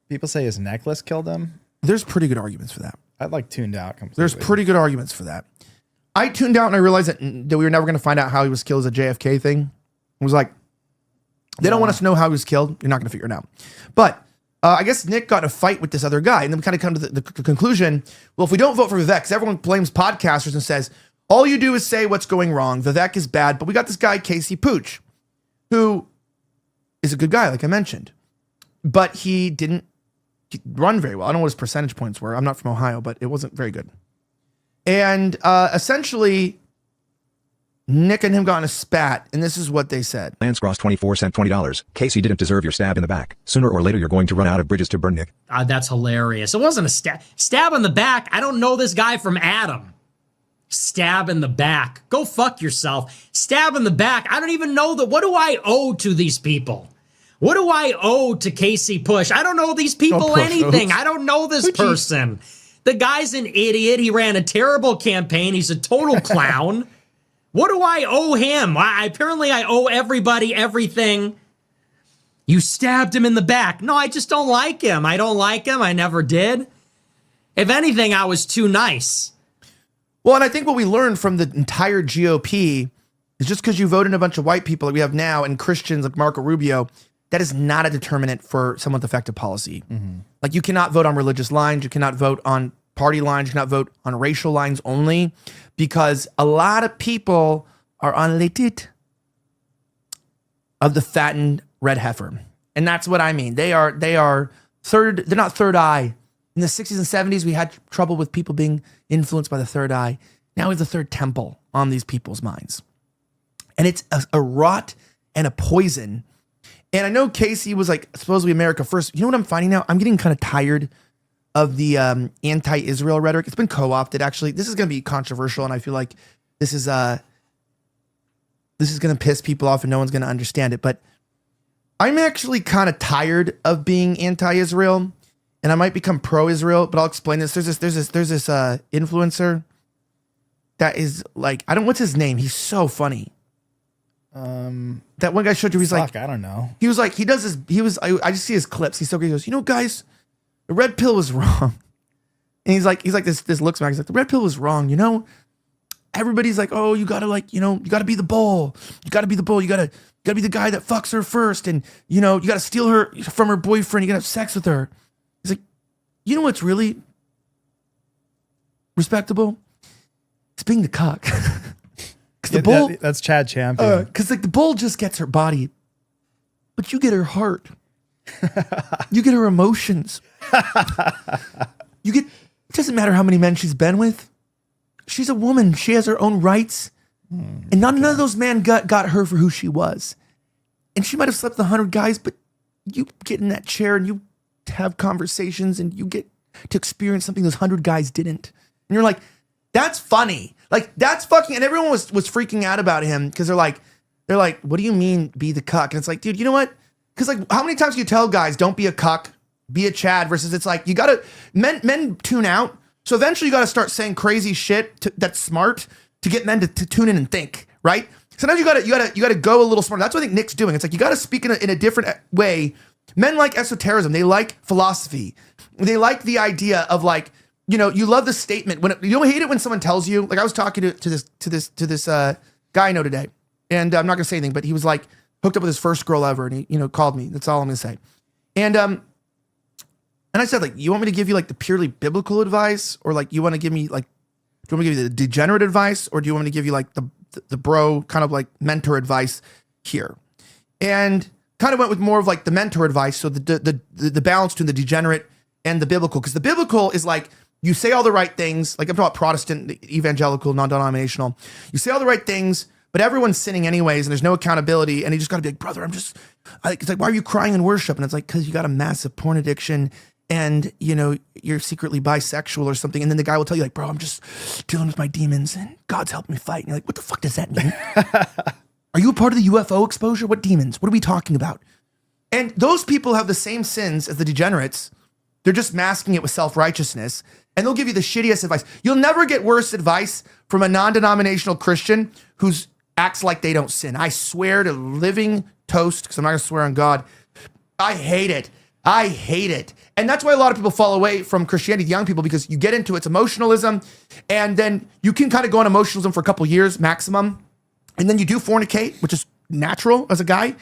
People say his necklace killed him. There's pretty good arguments for that. I'd like tuned out completely. There's pretty good arguments for that. I tuned out and I realized that we were never going to find out how he was killed as a JFK thing. It was like, they don't want us to know how he was killed. You're not going to figure it out. But I guess Nick got in a fight with this other guy. And then we kind of come to the conclusion, well, if we don't vote for Vivek, because everyone blames podcasters and says, all you do is say what's going wrong. Vivek is bad. But we got this guy, Casey Pooch, who is a good guy, like I mentioned. But he didn't run very well. I don't know what his percentage points were. I'm not from Ohio, but it wasn't very good. And essentially, Nick and him got in a spat, and this is what they said. Lance Cross 24 cent $20. Casey didn't deserve your stab in the back. Sooner or later, you're going to run out of bridges to burn, Nick. That's hilarious. It wasn't a stab in the back. I don't know this guy from Adam. Stab in the back. Go fuck yourself. Stab in the back. I don't even know what do I owe to these people? What do I owe to Casey Push? I don't know these people anything. I don't know this person. The guy's an idiot. He ran a terrible campaign. He's a total clown. What do I owe him? Apparently I owe everybody everything. You stabbed him in the back. No, I just don't like him. I don't like him. I never did. If anything, I was too nice. Well, and I think what we learned from the entire GOP is just because you vote in a bunch of white people like we have now and Christians like Marco Rubio, that is not a determinant for someone's effective policy. Mm-hmm. Like you cannot vote on religious lines. You cannot vote on party lines. You cannot vote on racial lines only, because a lot of people are unleaded of the fattened red heifer. And that's what I mean. They're not third eye. In the 60s and 70s, we had trouble with people being influenced by the third eye. Now we have the third temple on these people's minds. And it's a rot and a poison. And I know Casey was like supposedly America first. You know what I'm finding now? I'm getting kind of tired of the anti-Israel rhetoric. It's been co-opted, actually. This is going to be controversial, and I feel like this is going to piss people off and no one's going to understand it. But I'm actually kind of tired of being anti-Israel, and I might become pro-Israel, but I'll explain this. There's this influencer that is like, what's his name? He's so funny. That one guy showed you, he's like, I don't know. He was like, I just see his clips. He's so good. He goes, you know, guys, the red pill was wrong. And he's like this looks back. He's like, the red pill was wrong. You know, everybody's like, oh, you gotta you gotta be the bull. You gotta be the bull. You gotta be the guy that fucks her first. And you gotta steal her from her boyfriend. You gotta have sex with her. He's like, you know what's really respectable? It's being the cuck. Because the bull, that's Chad Champion. Because like the bull just gets her body, but you get her heart. You get her emotions. It doesn't matter how many men she's been with. She's a woman. She has her own rights. And none of those men got her for who she was. And she might have slept with 100 guys, but you get in that chair and you have conversations and you get to experience something those 100 guys didn't. And you're like, that's funny. Like, that's fucking, and everyone was freaking out about him because they're like, what do you mean be the cuck? And it's like, dude, you know what? Because like, how many times do you tell guys, don't be a cuck, be a Chad, versus it's like, you gotta, men tune out. So eventually you gotta start saying crazy shit that's smart to get men to tune in and think, right? Sometimes you gotta go a little smarter. That's what I think Nick's doing. It's like, you gotta speak in a different way. Men like esotericism. They like philosophy. They like the idea of like, you love the statement when you don't hate it when someone tells you. Like I was talking to this guy I know today, and I'm not gonna say anything, but he was like hooked up with his first girl ever, and he called me. That's all I'm gonna say. And I said, like, you want me to give you like the purely biblical advice, or like you want to give me like, do you want me to give you the degenerate advice, or do you want me to give you like the bro kind of like mentor advice here? And kind of went with more of like the mentor advice, so the balance between the degenerate and the biblical, because the biblical is like, you say all the right things, like I'm talking about Protestant, evangelical, non-denominational. You say all the right things, but everyone's sinning anyways, and there's no accountability, and you just got to be like, brother, it's like, why are you crying in worship? And it's like, because you got a massive porn addiction, and you're secretly bisexual or something, and then the guy will tell you like, bro, I'm just dealing with my demons, and God's helping me fight. And you're like, what the fuck does that mean? Are you a part of the UFO exposure? What demons? What are we talking about? And those people have the same sins as the degenerates. They're just masking it with self-righteousness, and they'll give you the shittiest advice. You'll never get worse advice from a non-denominational Christian who acts like they don't sin. I swear to living toast, because I'm not going to swear on God. I hate it. And that's why a lot of people fall away from Christianity, young people, because you get into its emotionalism, and then you can kind of go on emotionalism for a couple years maximum, and then you do fornicate, which is natural as a guy,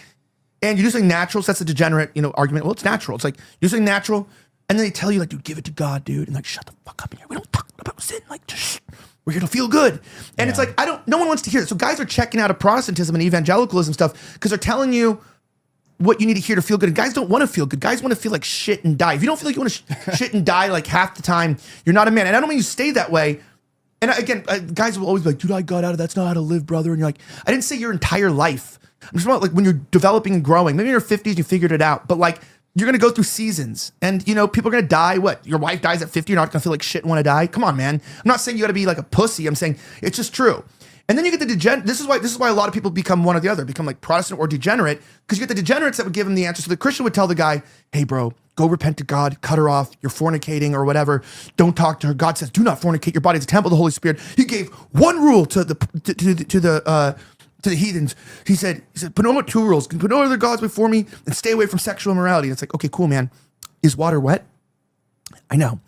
and you do something natural. So that's a degenerate, argument. Well, it's natural. It's like you do something natural, and then they tell you like, dude, give it to God, dude, and like, shut the fuck up in here. We don't talk about sin. Like, just we're here to feel good. And it's like no one wants to hear it. So guys are checking out of Protestantism and evangelicalism stuff because they're telling you what you need to hear to feel good. And guys don't want to feel good. Guys want to feel like shit and die. If you don't feel like you want to shit and die like half the time, you're not a man. And I don't mean you stay that way. And again, guys will always be like, dude, I got out of that's not how to live, brother. And you're like, I didn't say your entire life. I'm just about like when you're developing and growing. Maybe in your 50s, you figured it out. But like, you're going to go through seasons. And, people are going to die. What? Your wife dies at 50. You're not going to feel like shit and want to die? Come on, man. I'm not saying you got to be like a pussy. I'm saying it's just true. And then you get the degenerate. This is why a lot of people become one or the other, become like Protestant or degenerate, because you get the degenerates that would give him the answer. So the Christian would tell the guy, hey, bro, go repent to God, cut her off. You're fornicating or whatever. Don't talk to her. God says, do not fornicate. Your body is a temple of the Holy Spirit. He gave one rule to the heathens. He said, put no two rules. Put no other gods before me and stay away from sexual immorality. And it's like, okay, cool, man. Is water wet? I know.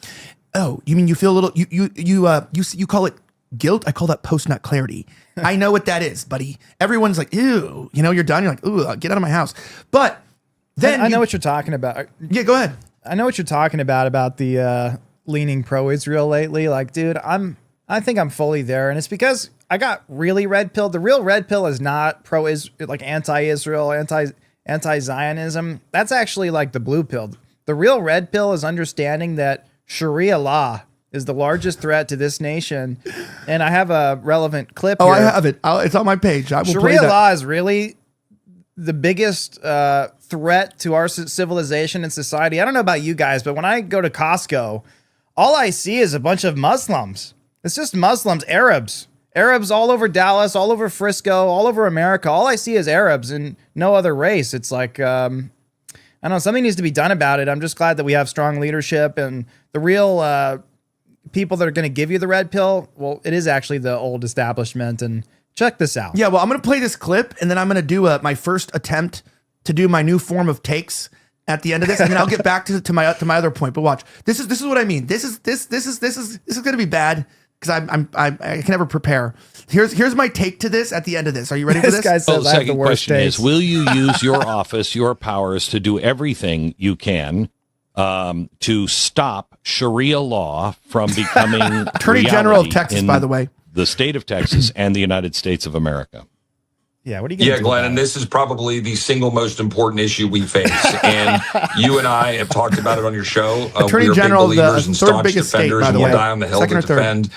Oh, you mean you feel a little, you call it guilt? I call that post-nut clarity. I know what that is, buddy. Everyone's like, ew, you're done. You're like, ooh, get out of my house. But then I know what you're talking about. Yeah, go ahead. I know what you're talking about the leaning pro-Israel lately. Like, dude, I think I'm fully there. And it's because I got really red pilled. The real red pill is not like anti-Israel, anti-Zionism. That's actually like the blue pill. The real red pill is understanding that Sharia law is the largest threat to this nation. And I have a relevant clip here. I have it. It's on my page. I will play Sharia that. law is really the biggest threat to our civilization and society. I don't know about you guys, but when I go to Costco, all I see is a bunch of Muslims. It's just Muslims, Arabs all over Dallas, all over Frisco, all over America. All I see is Arabs and no other race. It's like, I don't know, something needs to be done about it. I'm just glad that we have strong leadership and the real people that are going to give you the red pill. Well, it is actually the old establishment. And check this out. Yeah, well, I'm going to play this clip and then I'm going to do my first attempt to do my new form of takes at the end of this, and then I'll get back to my other point. But watch, this is what I mean. This is going to be bad because I can never prepare. Here's my take to this at the end of this. Are you ready for this? Guy says the second question is, will you use your office, your powers to do everything you can to stop Sharia law from becoming Attorney General of Texas, by the way, the state of Texas and the United States of America? Yeah, what are you going to do? Glenn, and this is probably the single most important issue we face. And you and I have talked about it on your show. Attorney we are General, big believers and staunch biggest defenders, state, by the and way. we'll die on the hill Second to or third. defend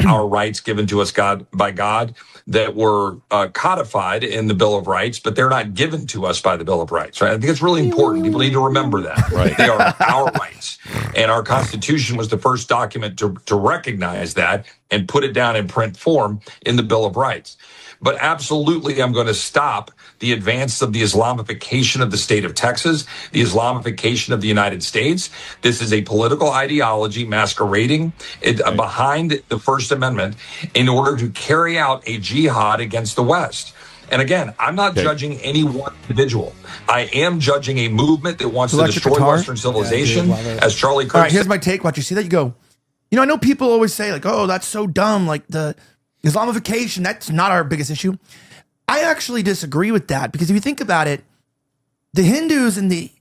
our rights given to us by God that were codified in the Bill of Rights, but they're not given to us by the Bill of Rights. Right? I think it's really important. People need to remember that. Right? They are our rights. And our Constitution was the first document to recognize that and put it down in print form in the Bill of Rights. But absolutely, I'm going to stop the advance of the Islamification of the state of Texas, the Islamification of the United States. This is a political ideology masquerading behind the First Amendment in order to carry out a jihad against the West. And again, I'm not judging any one individual. I am judging a movement that wants to destroy Western civilization, as Charlie Kirk. All right, here's my take. Watch, you see that? You go, I know people always say like, oh, that's so dumb. Like the Islamification, that's not our biggest issue. I actually disagree with that because if you think about it, the Hindus and the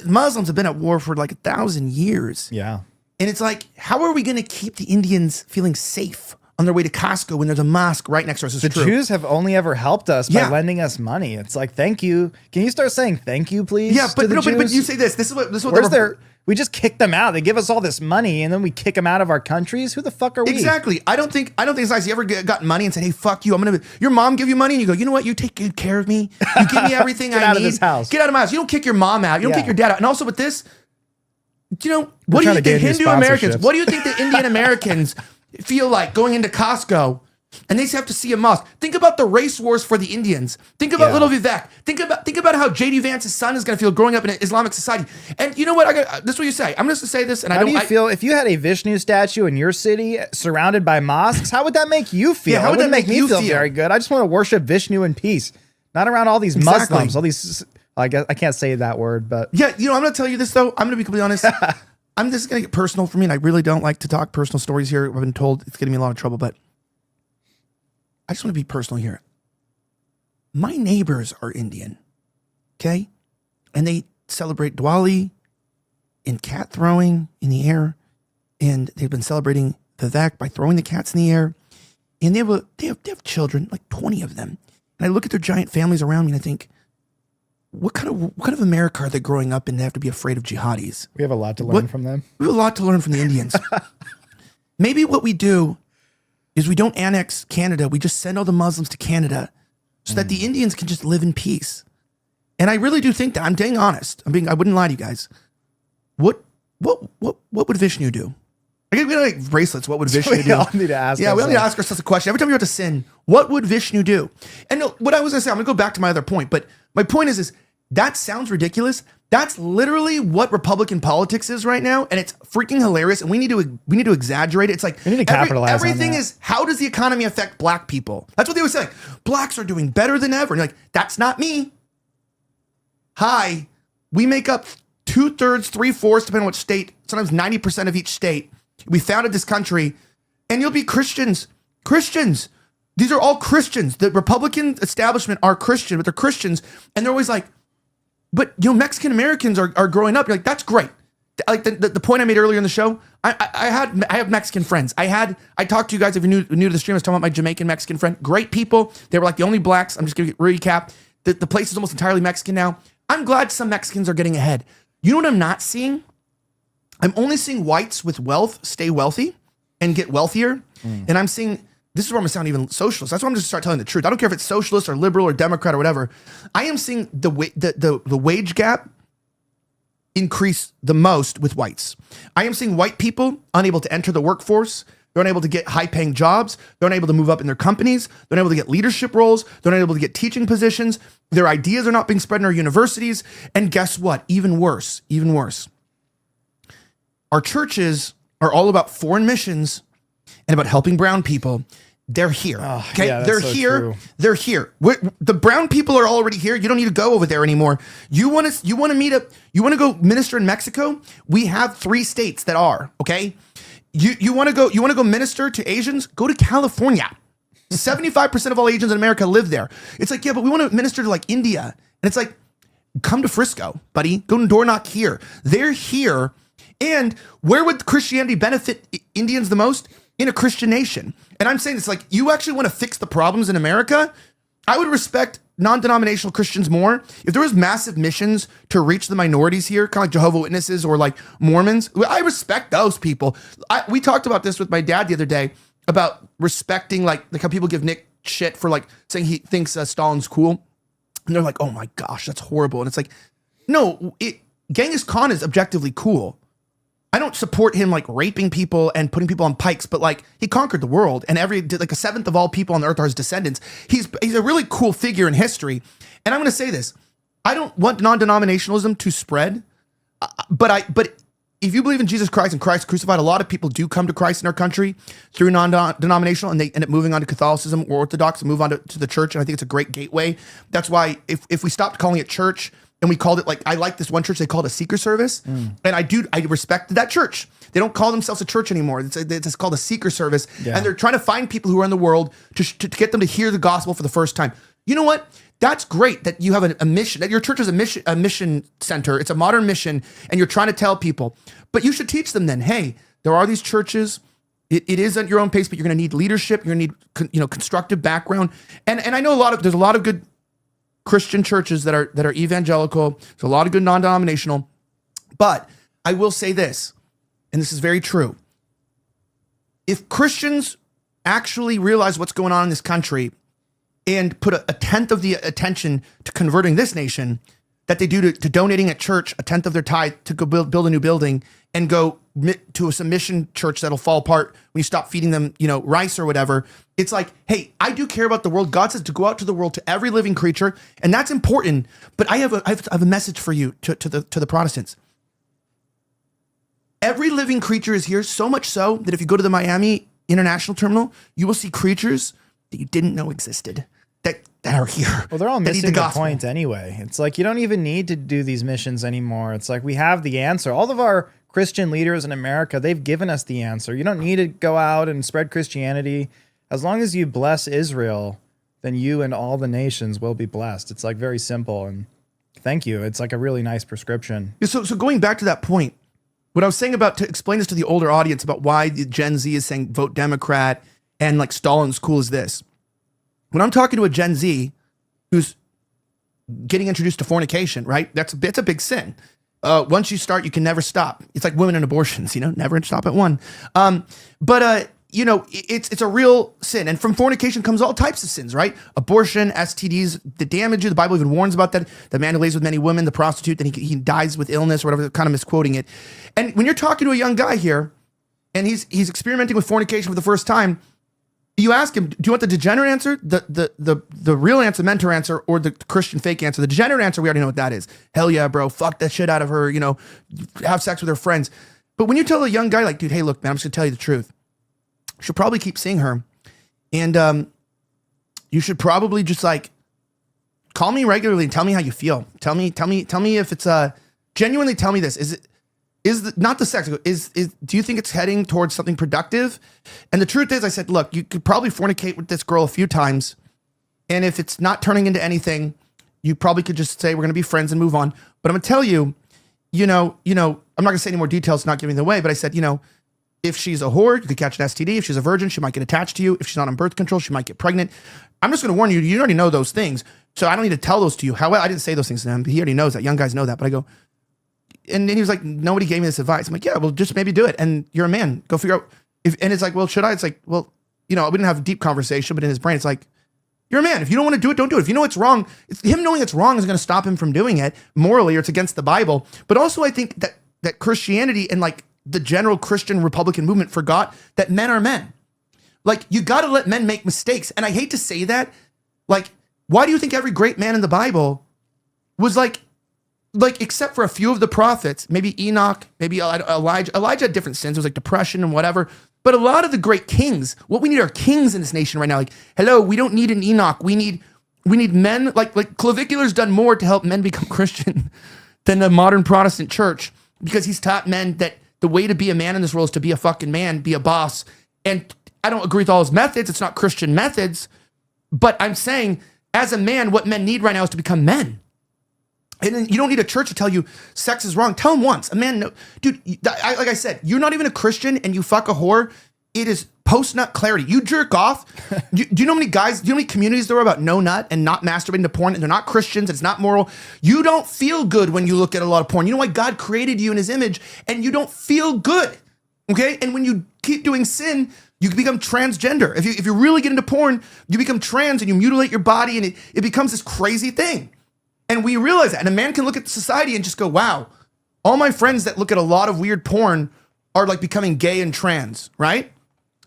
Muslims have been at war for like 1,000 years. Yeah. And it's like, how are we going to keep the Indians feeling safe on their way to Costco when there's a mosque right next to us? The Jews have only ever helped us by lending us money. It's like, thank you. Can you start saying thank you, please? Yeah, but you say this. This is what we just kick them out. They give us all this money and then we kick them out of our countries. Who the fuck are we? Exactly. I don't think it's nice. You ever gotten money and said, hey, fuck you. Your mom give you money and you go, you know what? You take good care of me. You give me everything I need. Get out of this house. Get out of my house. You don't kick your mom out. You don't kick your dad out. And also with this, what do you think the Hindu Americans, what do you think the Indian Americans feel like going into Costco and they have to see a mosque? Think about the race wars for the Indians. Think about little Vivek. Think about how J.D. Vance's son is going to feel growing up in an Islamic society. And you know what? This is what you say. I'm just going to say this. And how do you feel if you had a Vishnu statue in your city surrounded by mosques? How would that make you feel? Yeah, how would that make me you feel feel? Very good. I just want to worship Vishnu in peace, not around all these Muslims, all I guess I can't say that word, but Yeah, I'm going to tell you this, though. I'm going to be completely honest. I'm just going to get personal for me, and I really don't like to talk personal stories here. I've been told it's getting me a lot of trouble, but I just want to be personal here. My neighbors are Indian, okay? And they celebrate Diwali and cat throwing in the air, and they've been celebrating Vivek by throwing the cats in the air. And they have children, like 20 of them. And I look at their giant families around me, and I think, what kind of America are they growing up in? They have to be afraid of jihadis. we have a lot to learn from them. We have a lot to learn from the Indians. Maybe what we do is we don't annex Canada. We just send all the Muslims to Canada so that the Indians can just live in peace. And I really do think that. I'm being honest. I wouldn't lie to you guys. What would Vishnu do? We don't like bracelets. What would Vishnu do? We all need to ask. Yeah, we all need to ask ourselves a question. Every time you're about to sin, what would Vishnu do? And no, what I was going to say, I'm going to go back to my other point. But my point is that sounds ridiculous. That's literally what Republican politics is right now, and it's freaking hilarious. And we need to exaggerate it. It's like we need to capitalize on everything that. is, how does the economy affect black people? That's what they always say. Like, blacks are doing better than ever. And you're like, that's not me. Hi, we make up 2/3, 3/4, depending on which state. Sometimes 90% of each state. We founded this country, and you'll be Christians. Christians. These are all Christians. The Republican establishment are Christian, but they're Christians, and they're always like, but Mexican Americans are growing up. You're like, that's great. Like the point I made earlier in the show, I have Mexican friends. I talked to you guys, if you're new to the stream, I was talking about my Jamaican Mexican friend. Great people. They were like the only blacks. I'm just gonna recap. The place is almost entirely Mexican now. I'm glad some Mexicans are getting ahead. You know what I'm not seeing? I'm only seeing whites with wealth stay wealthy and get wealthier. And I'm seeing, this is where I'm gonna sound even socialist. That's why I'm just start telling the truth. I don't care if it's socialist or liberal or Democrat or whatever. I am seeing the wage gap increase the most with whites. I am seeing white people unable to enter the workforce. They're unable to get high-paying jobs. They're unable to move up in their companies. They're unable to get leadership roles. They're unable to get teaching positions. Their ideas are not being spread in our universities. And guess what? Even worse. Our churches are all about foreign missions and about helping brown people. They're here. Okay, yeah, they're so here. true. They're here. The brown people are already here. You don't need to go over there anymore. You want to meet up? You want to go minister in Mexico? We have 3 states that are okay. You want to go? You want to go minister to Asians? Go to California. 75% of all Asians in America live there. It's like, yeah, but we want to minister to like India, and it's like, come to Frisco, buddy. Go and door knock here. They're here. And where would Christianity benefit Indians the most? In a Christian nation. And I'm saying this, like, you actually want to fix the problems in America? I would respect non-denominational Christians more if there was massive missions to reach the minorities here, kind of like Jehovah's Witnesses or like Mormons. I respect those people. We talked about this with my dad the other day about respecting like how people give Nick shit for like saying he thinks Stalin's cool. And they're like, oh my gosh, that's horrible. And it's like, no, Genghis Khan is objectively cool. I don't support him like raping people and putting people on pikes, but like he conquered the world, and like 1/7 of all people on the earth are his descendants. He's a really cool figure in history. And I'm going to say this: I don't want non-denominationalism to spread, but if you believe in Jesus Christ and Christ crucified, a lot of people do come to Christ in our country through non-denominational, and they end up moving on to Catholicism or Orthodox and move on to the church. And I think it's a great gateway. That's why if we stopped calling it church and we called it, like, I like this one church, they called it a seeker service. And I respect that church. They don't call themselves a church anymore. It's called a seeker service. Yeah. And they're trying to find people who are in the world to get them to hear the gospel for the first time. You know what? That's great that you have a mission, that your church is a mission center. It's a modern mission, and you're trying to tell people. But you should teach them then, hey, there are these churches. It is at your own pace, but you're going to need leadership. You're going to need constructive background. And I know there's a lot of good Christian churches that are evangelical. There's a lot of good non-denominational. But I will say this, and this is very true. If Christians actually realize what's going on in this country and put a 1/10 of the attention to converting this nation that they do to donating at church, 1/10 of their tithe to go build a new building and go to a mission church that'll fall apart when you stop feeding them, rice or whatever. It's like, hey, I do care about the world. God says to go out to the world, to every living creature, and that's important. But I have a message for you to the Protestants. Every living creature is here, so much so that if you go to the Miami International Terminal, you will see creatures that you didn't know existed. That that are here. Well, they're all that need missing the gospel. point anyway. It's like you don't even need to do these missions anymore. It's like we have the answer. All of our Christian leaders in America, they've given us the answer. You don't need to go out and spread Christianity. As long as you bless Israel, then you and all the nations will be blessed. It's like very simple. And thank you. It's like a really nice prescription. So going back to that point, what I was saying about, to explain this to the older audience about why the Gen Z is saying vote Democrat and like Stalin's cool is this. When I'm talking to a Gen Z who's getting introduced to fornication, right? It's a big sin. Once you start, you can never stop. It's like women and abortions, never stop at one. It's a real sin. And from fornication comes all types of sins, right? Abortion, STDs, the damage. The Bible even warns about that. The man who lays with many women, the prostitute, then he dies with illness or whatever, kind of misquoting it. And when you're talking to a young guy here and he's experimenting with fornication for the first time, you ask him, do you want the degenerate answer, the real answer, mentor answer, or the Christian fake answer? The degenerate answer, we already know what that is. Hell yeah, bro. Fuck that shit out of her, have sex with her friends. But when you tell a young guy like, dude, hey, look, man, I'm just gonna tell you the truth. You should probably keep seeing her. And you should probably just like call me regularly and tell me how you feel. Tell me if it's genuinely tell me this. Not the sex. Do you think it's heading towards something productive? And the truth is, I said, look, you could probably fornicate with this girl a few times. And if it's not turning into anything, you probably could just say, we're going to be friends and move on. But I'm going to tell you, I'm not going to say any more details, not giving it away. But I said, if she's a whore, you could catch an STD. If she's a virgin, she might get attached to you. If she's not on birth control, she might get pregnant. I'm just going to warn you, you already know those things. So I don't need to tell those to you. However, I didn't say those things to him, but he already knows that. Young guys know that. But I go, and then he was like, nobody gave me this advice. I'm like, yeah, well, just maybe do it. And you're a man. Go figure out. And it's like, well, should I? It's like, well, we didn't have a deep conversation, but in his brain, it's like, you're a man. If you don't want to do it, don't do it. If you know it's wrong, him knowing it's wrong is going to stop him from doing it morally, or it's against the Bible. But also, I think that Christianity and like the general Christian Republican movement forgot that men are men. Like, you got to let men make mistakes. And I hate to say that. Like, why do you think every great man in the Bible was like, except for a few of the prophets, maybe Enoch, maybe Elijah had different sins. It was like depression and whatever. But a lot of the great kings, what we need are kings in this nation right now. Like, hello, we don't need an Enoch. We need men, like Clavicular's done more to help men become Christian than the modern Protestant church, because he's taught men that the way to be a man in this world is to be a fucking man, be a boss. And I don't agree with all his methods. It's not Christian methods. But I'm saying, as a man, what men need right now is to become men. And then you don't need a church to tell you sex is wrong. Tell him once. A man, no, dude, like I said, you're not even a Christian and you fuck a whore. It is post-nut clarity. You jerk off. Do you know how many guys, do you know how many communities there are about no nut and not masturbating to porn, and they're not Christians, it's not moral? You don't feel good when you look at a lot of porn. You know why? God created you in his image, and you don't feel good, okay? And when you keep doing sin, you become transgender. If you really get into porn, you become trans and you mutilate your body, and it becomes this crazy thing. And we realize that. And a man can look at society and just go, wow, all my friends that look at a lot of weird porn are like becoming gay and trans, right?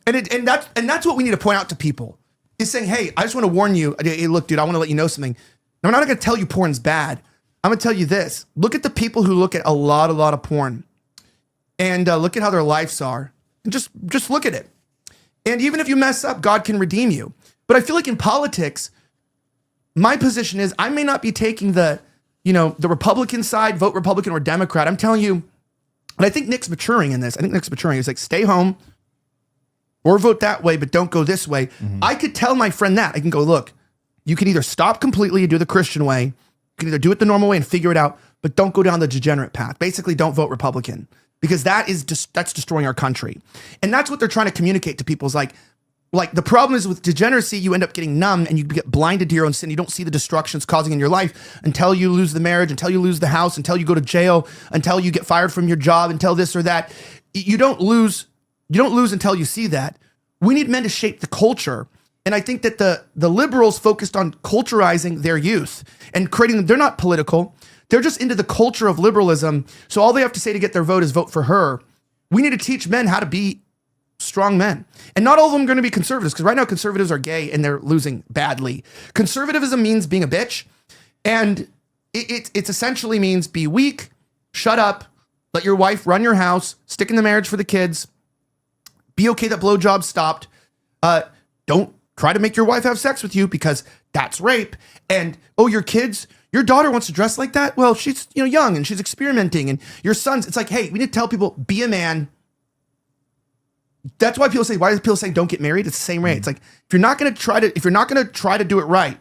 And that's what we need to point out to people, is saying, hey, I just want to warn you. Hey, look, dude, I want to let you know something. Now, I'm not going to tell you porn's bad. I'm going to tell you this. Look at the people who look at a lot of porn, and look at how their lives are, and just look at it. And even if you mess up, God can redeem you. But I feel like in politics, my position is I may not be taking the Republican side, vote Republican or Democrat. I'm telling you, and I think Nick's maturing in this. I think Nick's maturing. He's like, stay home or vote that way, but don't go this way. Mm-hmm. I could tell my friend that. I can go, look, you can either stop completely and do the Christian way. You can either do it the normal way and figure it out, but don't go down the degenerate path. Basically, don't vote Republican, because that's destroying our country. And that's what they're trying to communicate to people, is like the problem is with degeneracy, you end up getting numb and you get blinded to your own sin. You don't see the destruction it's causing in your life until you lose the marriage, until you lose the house, until you go to jail, until you get fired from your job, until this or that. You don't lose until you see that. We need men to shape the culture. And I think that the liberals focused on culturizing their youth and creating, they're not political. They're just into the culture of liberalism. So all they have to say to get their vote is vote for her. We need to teach men how to be strong men. And not all of them are going to be conservatives, because right now conservatives are gay and they're losing badly. Conservatism means being a bitch. And it essentially means be weak, shut up, let your wife run your house, stick in the marriage for the kids, be okay that blowjobs stopped. Don't try to make your wife have sex with you, because that's rape. And, oh, your daughter wants to dress like that? Well, she's young and she's experimenting. And your son's, it's like, hey, we need to tell people, be a man. That's why people say, why do people say don't get married? It's the same way. It's like, if you're not going to try to do it right,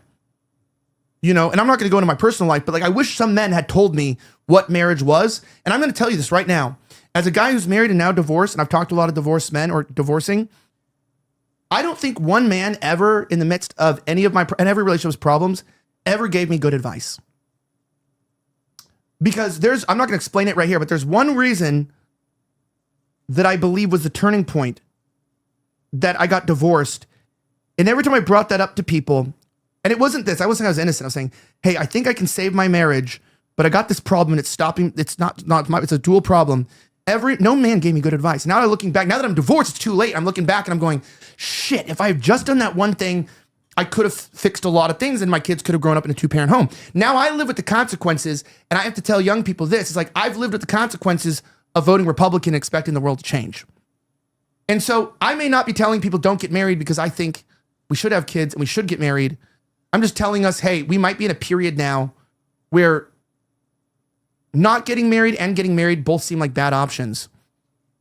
and I'm not going to go into my personal life, but like, I wish some men had told me what marriage was. And I'm going to tell you this right now. As a guy who's married and now divorced, and I've talked to a lot of divorced men or divorcing, I don't think one man ever in the midst of any of and every relationship's problems ever gave me good advice. Because I'm not going to explain it right here, but there's one reason that I believe was the turning point that I got divorced. And every time I brought that up to people, and it wasn't this, I wasn't saying I was innocent. I was saying, hey, I think I can save my marriage, but I got this problem and it's stopping. It's it's a dual problem. No man gave me good advice. Now looking back, now that I'm divorced, it's too late. I'm looking back and I'm going, shit, if I had just done that one thing, I could have fixed a lot of things and my kids could have grown up in a 2-parent home. Now I live with the consequences, and I have to tell young people this. It's like, I've lived with the consequences of voting Republican and expecting the world to change. And so I may not be telling people don't get married because I think we should have kids and we should get married. I'm just telling us, hey, we might be in a period now where not getting married and getting married both seem like bad options.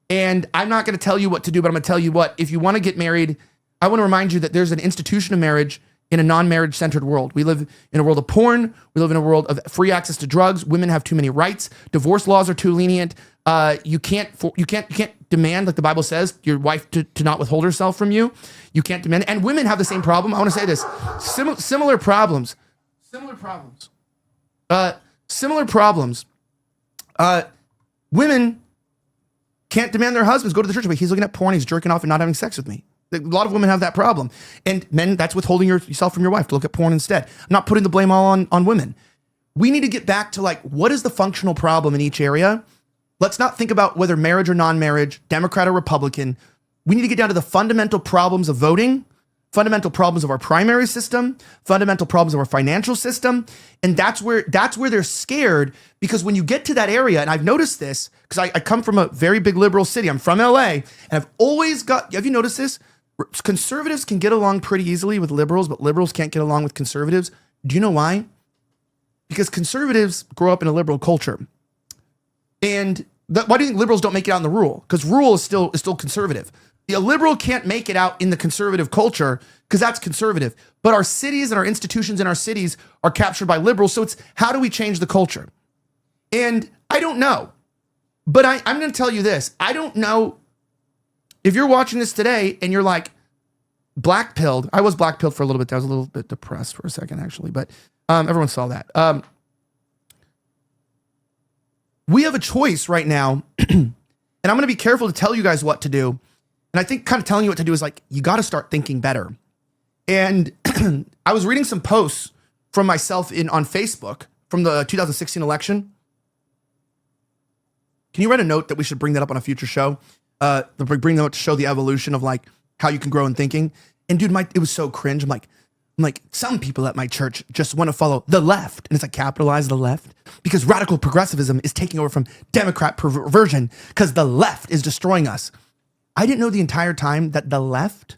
And I'm not going to tell you what to do, but I'm going to tell you what, if you want to get married, I want to remind you that there's an institution of marriage in a non-marriage centered world. We live in a world of porn. We live in a world of free access to drugs. Women have too many rights. Divorce laws are too lenient. You can't demand, like the Bible says, your wife to not withhold herself from you. You can't demand, and women have the same problem. I want to say this, similar problems. Women can't demand their husbands go to the church, but he's looking at porn, he's jerking off and not having sex with me. A lot of women have that problem. And men, that's withholding yourself from your wife to look at porn instead. I'm not putting the blame all on women. We need to get back to like, what is the functional problem in each area? Let's not think about whether marriage or non-marriage, Democrat or Republican. We need to get down to the fundamental problems of voting, fundamental problems of our primary system, fundamental problems of our financial system. And that's where they're scared, because when you get to that area, and I've noticed this, because I come from a very big liberal city. I'm from LA, and I've always have you noticed this? Conservatives can get along pretty easily with liberals, but liberals can't get along with conservatives. Do you know why? Because conservatives grow up in a liberal culture. And why do you think liberals don't make it out in the rural? Because rural is still conservative. A liberal can't make it out in the conservative culture because that's conservative. But our cities and our institutions in our cities are captured by liberals. So it's, how do we change the culture? And I don't know. But I'm going to tell you this. I don't know if you're watching this today and you're like black-pilled. I was black-pilled for a little bit. I was a little bit depressed for a second, actually. But everyone saw that. We have a choice right now. And I'm going to be careful to tell you guys what to do. And I think kind of telling you what to do is like, you got to start thinking better. And I was reading some posts from myself on Facebook from the 2016 election. Can you write a note that we should bring that up on a future show? Bring them up to show the evolution of like how you can grow in thinking. And dude, it was so cringe. I'm like, some people at my church just want to follow the left. And it's like, capitalize the left, because radical progressivism is taking over from Democrat perversion because the left is destroying us. I didn't know the entire time that the left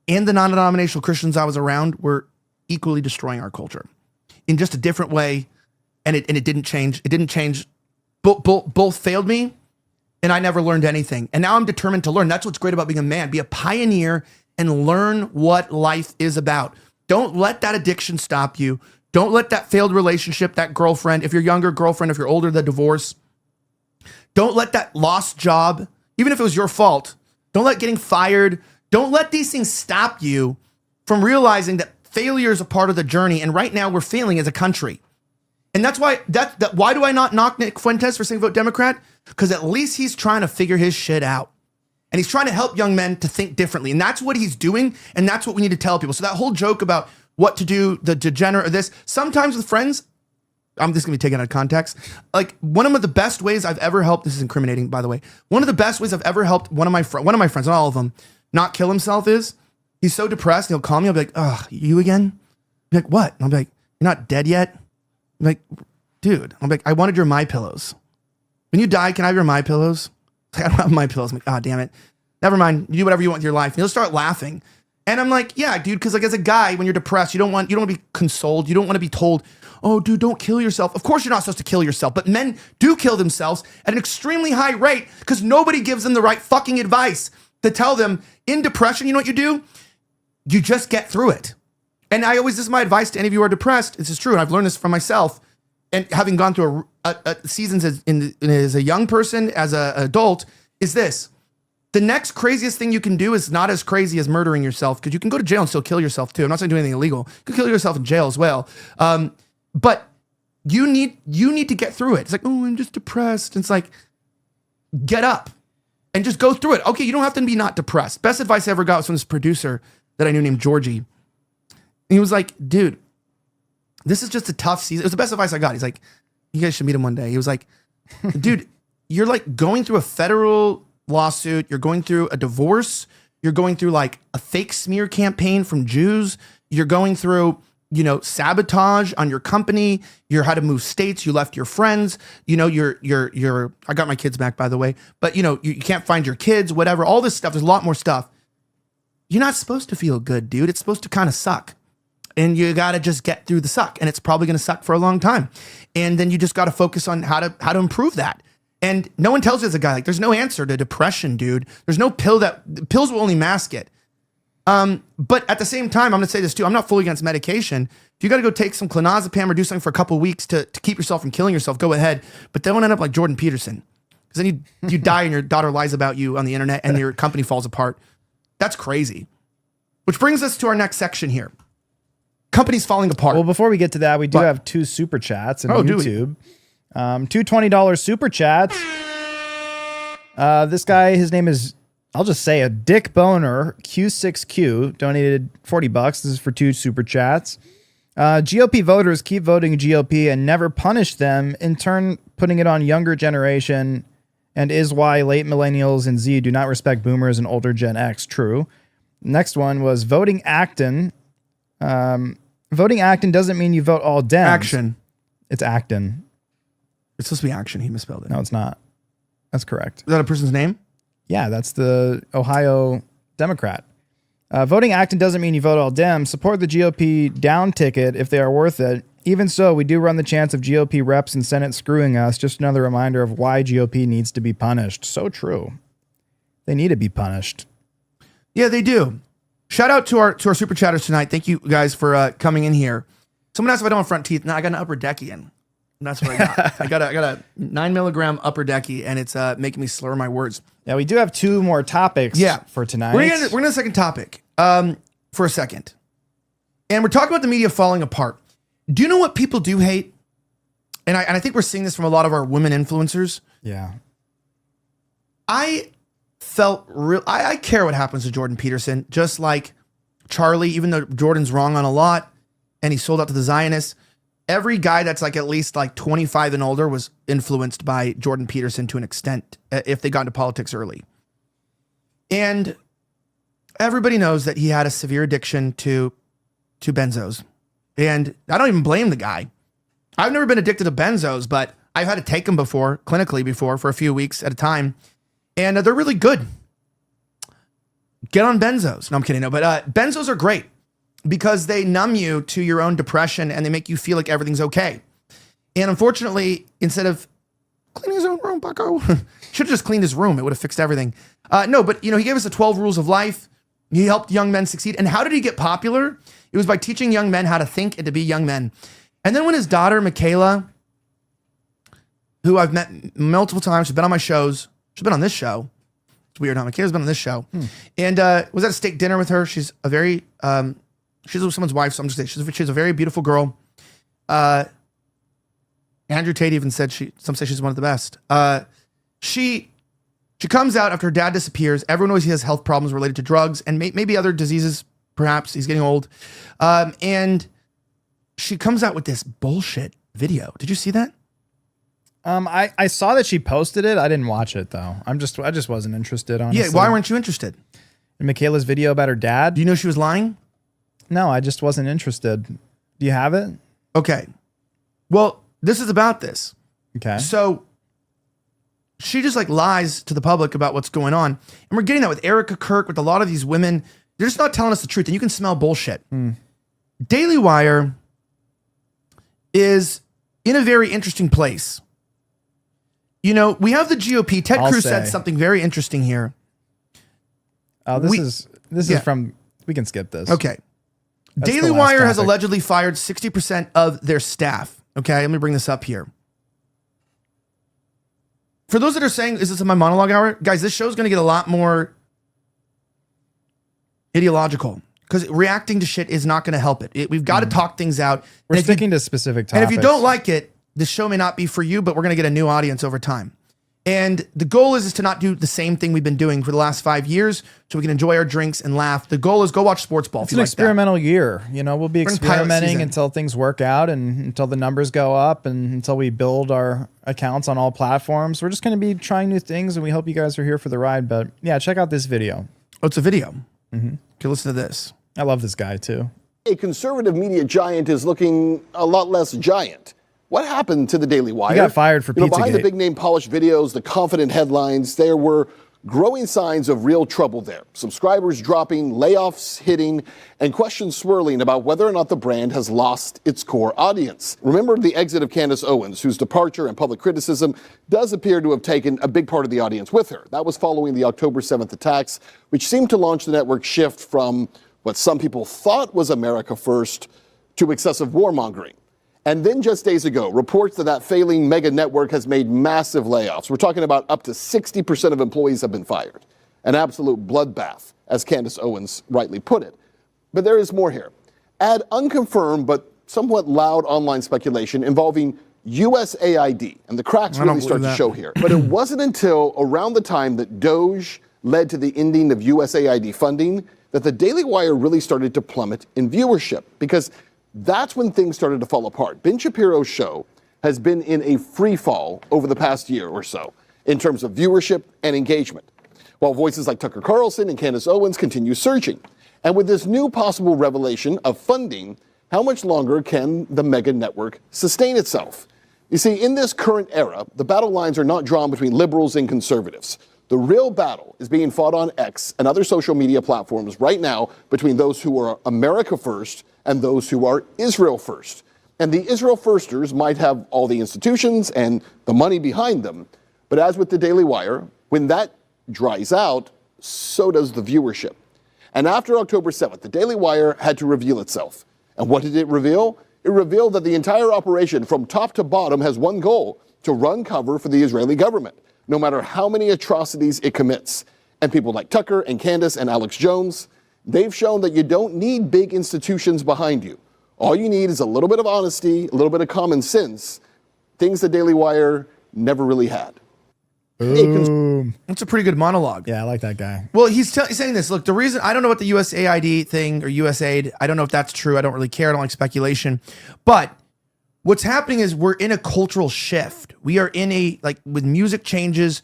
and the non-denominational Christians I was around were equally destroying our culture in just a different way. And it didn't change. It didn't change. Both failed me, and I never learned anything. And now I'm determined to learn. That's what's great about being a man. Be a pioneer and learn what life is about. Don't let that addiction stop you. Don't let that failed relationship, that girlfriend, if you're younger, girlfriend, if you're older, the divorce. Don't let that lost job, even if it was your fault. Don't let getting fired. Don't let these things stop you from realizing that failure is a part of the journey. And right now we're failing as a country. And that's why, why do I not knock Nick Fuentes for saying vote Democrat? Because at least he's trying to figure his shit out. And he's trying to help young men to think differently. And that's what he's doing. And that's what we need to tell people. So that whole joke about what to do, the degenerate or this, sometimes with friends, I'm just going to be taken out of context. Like one of the best ways I've ever helped, this is incriminating, by the way. One of the best ways I've ever helped one of my friends, not all of them, not kill himself is he's so depressed. He'll call me. I'll be like, "Ugh, you again?" I'll be like, "What?" And I'll be like, "You're not dead yet?" I'm like, "Dude," I'm like, "I wanted your My Pillows. When you die, can I have your My Pillows?" Like, I don't have My Pillows. I'm like, "Oh, damn it. Never mind. You do whatever you want with your life." And he'll start laughing. And I'm like, yeah, dude, because like as a guy, when you're depressed, you don't want to be consoled. You don't want to be told, oh, dude, don't kill yourself. Of course you're not supposed to kill yourself, but men do kill themselves at an extremely high rate because nobody gives them the right fucking advice to tell them in depression, you know what you do? You just get through it. And this is my advice to any of you who are depressed. This is true, and I've learned this from myself. And having gone through seasons as a young person, as an adult, is this. The next craziest thing you can do is not as crazy as murdering yourself, because you can go to jail and still kill yourself too. I'm not saying do anything illegal. You can kill yourself in jail as well. But you need to get through it. It's like, oh, I'm just depressed. And it's like, get up and just go through it. Okay, you don't have to be not depressed. Best advice I ever got was from this producer that I knew named Georgie. And he was like, dude, this is just a tough season. It was the best advice I got. He's like, you guys should meet him one day. He was like, dude, you're like going through a federal lawsuit. You're going through a divorce. You're going through like a fake smear campaign from Jews. You're going through, sabotage on your company. You're had to move states. You left your friends. You're I got my kids back, by the way, but you can't find your kids, whatever, all this stuff. There's a lot more stuff. You're not supposed to feel good, dude. It's supposed to kind of suck. And you got to just get through the suck. And it's probably going to suck for a long time. And then you just got to focus on how to improve that. And no one tells you as a guy, like, there's no answer to depression, dude. There's no pills will only mask it. But at the same time, I'm going to say this too. I'm not fully against medication. If you got to go take some clonazepam or do something for a couple of weeks to keep yourself from killing yourself, go ahead. But don't end up like Jordan Peterson. Because then you die and your daughter lies about you on the internet and your company falls apart. That's crazy. Which brings us to our next section here. Companies falling apart. Well, before we get to that, we do have 2 super chats on YouTube. 2 $20 super chats. This guy, his name is, I'll just say a Dick Boner Q6Q donated $40. This is for 2 super chats. GOP voters keep voting GOP and never punish them, in turn putting it on younger generation, and is why late millennials and Z do not respect boomers and older Gen X. True. Next one was voting Acton. Voting Acton doesn't mean you vote all Dems. Action. It's Acton. It's supposed to be Action. He misspelled it. No, it's not. That's correct. Is that a person's name? Yeah, that's the Ohio Democrat. Voting Acton doesn't mean you vote all Dems. Support the GOP down ticket if they are worth it. Even so, we do run the chance of GOP reps and Senate screwing us. Just another reminder of why GOP needs to be punished. So true. They need to be punished. Yeah, they do. Shout out to our super chatters tonight. Thank you guys for coming in here. Someone asked if I don't have front teeth. No, I got an upper decky in. And that's what I got. I got a 9 milligram upper decky, and it's making me slur my words. Yeah, we do have 2 more topics for tonight. We're going to the second topic for a second. And we're talking about the media falling apart. Do you know what people do hate? And I think we're seeing this from a lot of our women influencers. Yeah. I care what happens to Jordan Peterson, just like Charlie, even though Jordan's wrong on a lot and he sold out to the Zionists. Every guy that's like at least like 25 and older was influenced by Jordan Peterson to an extent, if they got into politics early. And everybody knows that he had a severe addiction to benzos. And I don't even blame the guy. I've never been addicted to benzos, but I've had to take them clinically before, for a few weeks at a time. And they're really good. Get on benzos. No, I'm kidding. No, but benzos are great because they numb you to your own depression and they make you feel like everything's okay. And unfortunately, instead of cleaning his own room, bucko, should have just cleaned his room. It would have fixed everything. No, but he gave us the 12 rules of life. He helped young men succeed. And how did he get popular? It was by teaching young men how to think and to be young men. And then when his daughter, Michaela, who I've met multiple times, she's been on my shows. She's been on this show. It's weird how Michaela's been on this show. And was at a steak dinner with her. She's a very, she's someone's wife, so I'm just saying she's a very beautiful girl. Andrew Tate even said some say she's one of the best. She comes out after her dad disappears. Everyone knows he has health problems related to drugs and maybe other diseases, perhaps. He's getting old. And she comes out with this bullshit video. Did you see that? I saw that she posted it. I didn't watch it though. I just wasn't interested, honestly. Yeah, why weren't you interested? In Michaela's video about her dad? Do you know she was lying? No, I just wasn't interested. Do you have it? Okay. Well, this is about this. Okay. So she just like lies to the public about what's going on. And we're getting that with Erica Kirk, with a lot of these women They're just not telling us the truth, and you can smell bullshit. Daily Wire is in a very interesting place. You know, we have the GOP. Ted Cruz said something very interesting here. Oh, this is from, we can skip this. Okay. That's Daily the last Wire has topic. allegedly fired 60% of their staff. Okay, let me bring this up here. For those that are saying, is this my monologue hour? Guys, this show's going to get a lot more ideological because reacting to shit is not going to help it. We've got to talk things out. We're And if you- sticking to specific topics. And if you don't like it, this show may not be for you, but we're going to get a new audience over time. And the goal is to not do the same thing we've been doing for the last 5 years so we can enjoy our drinks and laugh. The goal is go watch sports ball. It's an experimental year. You know, we'll be We're in pilot experimenting season. until things work out and until the numbers go up and until we build our accounts on all platforms. We're just going to be trying new things, and we hope you guys are here for the ride. But yeah, check out this video. Oh, it's a video. Okay, listen to this. I love this guy too. A conservative media giant is looking a lot less giant. What happened to the Daily Wire? He got fired for Behind the Pizzagate. big name polished videos, the confident headlines, there were growing signs of real trouble there. Subscribers dropping, layoffs hitting, and questions swirling about whether or not the brand has lost its core audience. Remember the exit of Candace Owens, whose departure and public criticism does appear to have taken a big part of the audience with her. That was following the October 7th attacks, which seemed to launch the network shift from what some people thought was America First to excessive warmongering. And then just days ago, reports that failing mega network has made massive layoffs. We're talking about up to 60% of employees have been fired. An absolute bloodbath, as Candace Owens rightly put it. But there is more here. Add unconfirmed but somewhat loud online speculation involving USAID, and the cracks really start to show here. But it wasn't until around the time that Doge led to the ending of USAID funding that the Daily Wire really started to plummet in viewership, because that's when things started to fall apart. Ben Shapiro's show has been in a free fall over the past year or so in terms of viewership and engagement, while voices like Tucker Carlson and Candace Owens continue surging. And with this new possible revelation of funding, how much longer can the mega network sustain itself? You see, in this current era, the battle lines are not drawn between liberals and conservatives. The real battle is being fought on X and other social media platforms right now between those who are America First and those who are Israel First. And the Israel Firsters might have all the institutions and the money behind them, but as with the Daily Wire, when that dries out, so does the viewership. And after October 7th, the Daily Wire had to reveal itself. And what did it reveal? It revealed that the entire operation from top to bottom has one goal: to run cover for the Israeli government, no matter how many atrocities it commits. And people like Tucker and Candace and Alex Jones, they've shown that you don't need big institutions behind you. All you need is a little bit of honesty, a little bit of common sense, things the Daily Wire never really had. Boom. That's a pretty good monologue. Yeah, I like that guy. Well, he's saying this. Look, the reason, I don't know what the USAID thing or USAID, I don't know if that's true. I don't really care. I don't like speculation. But what's happening is we're in a cultural shift. We are in a, like with music changes,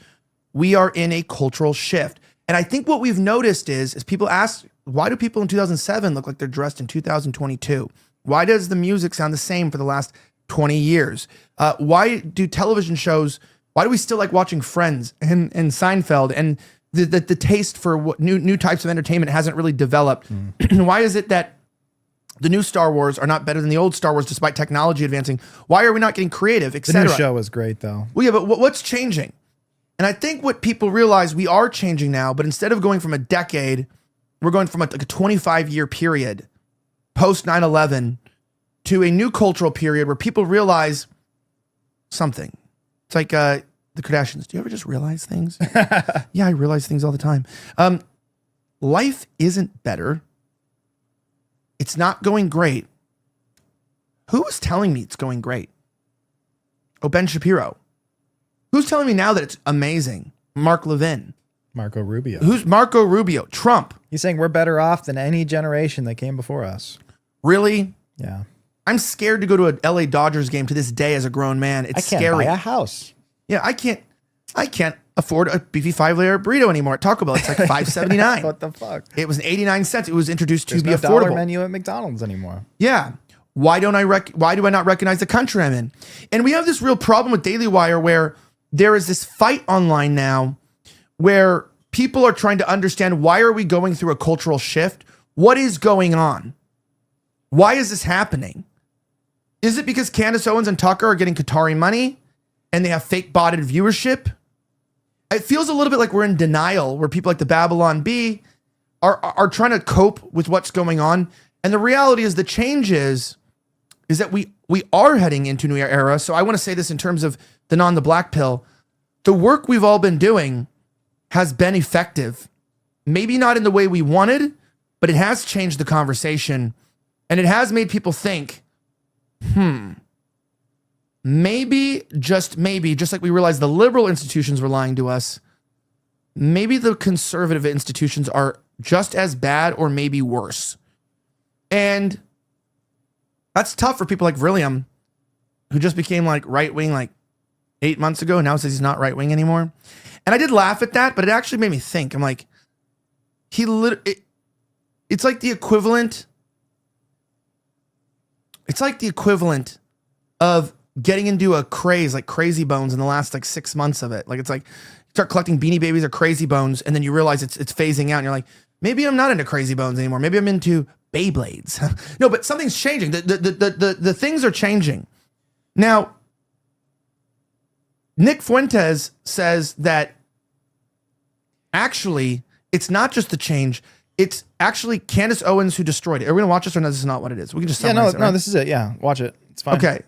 we are in a cultural shift. And I think what we've noticed is people ask, why do people in 2007 look like they're dressed in 2022? Why does the music sound the same for the last 20 years? Why do television shows, why do we still like watching Friends and Seinfeld? And the taste for what new types of entertainment hasn't really developed. Why is it that the new Star Wars are not better than the old Star Wars despite technology advancing? Why are we not getting creative, The etc.? new show was great though. Well, yeah, but what's changing? And I think what people realize, we are changing now, but instead of going from a decade, we're going from like a 25-year period post 9/11 to a new cultural period where people realize something. It's like the Kardashians. Do you ever just realize things? Yeah, I realize things all the time. Life isn't better. It's not going great. Who was telling me it's going great? Oh, Ben Shapiro. Who's telling me now that it's amazing? Mark Levin. Marco Rubio. Who's Marco Rubio? Trump. He's saying we're better off than any generation that came before us. Really? Yeah. I'm scared to go to an LA Dodgers game to this day as a grown man. It's I can't scary. buy a house. Yeah, I can't afford a beefy 5-layer burrito anymore at Taco Bell. It's like $5.79. What the fuck? It was 89 cents. It was introduced to There's be no dollar affordable. menu at McDonald's anymore. Yeah. Why do I not recognize the country I'm in? And we have this real problem with Daily Wire where there is this fight online now where people are trying to understand, why are we going through a cultural shift? What is going on? Why is this happening? Is it because Candace Owens and Tucker are getting Qatari money and they have fake botted viewership? It feels a little bit like we're in denial, where people like the Babylon Bee are trying to cope with what's going on. And the reality is, the change is that we are heading into a new era. So I want to say this in terms of the black pill. The work we've all been doing has been effective. Maybe not in the way we wanted, but it has changed the conversation. And it has made people think, maybe, just like we realized the liberal institutions were lying to us, maybe the conservative institutions are just as bad or maybe worse. And that's tough for people like William, who just became like right-wing like 8 months ago, and now says he's not right-wing anymore. And I did laugh at that, but it actually made me think. I'm like, it's like the equivalent. It's like the equivalent of getting into a craze like Crazy Bones in the last like 6 months of it. Like, it's like you start collecting Beanie Babies or Crazy Bones, and then you realize it's phasing out, and you're like, maybe I'm not into Crazy Bones anymore. Maybe I'm into Beyblades. No, but something's changing. The things are changing. Now, Nick Fuentes says that actually it's not just the change. It's actually Candace Owens who destroyed it. Are we going to watch this, or no, this is not what it is? We can just summarize it, right? No, this is it. Yeah, watch it. It's fine. Okay.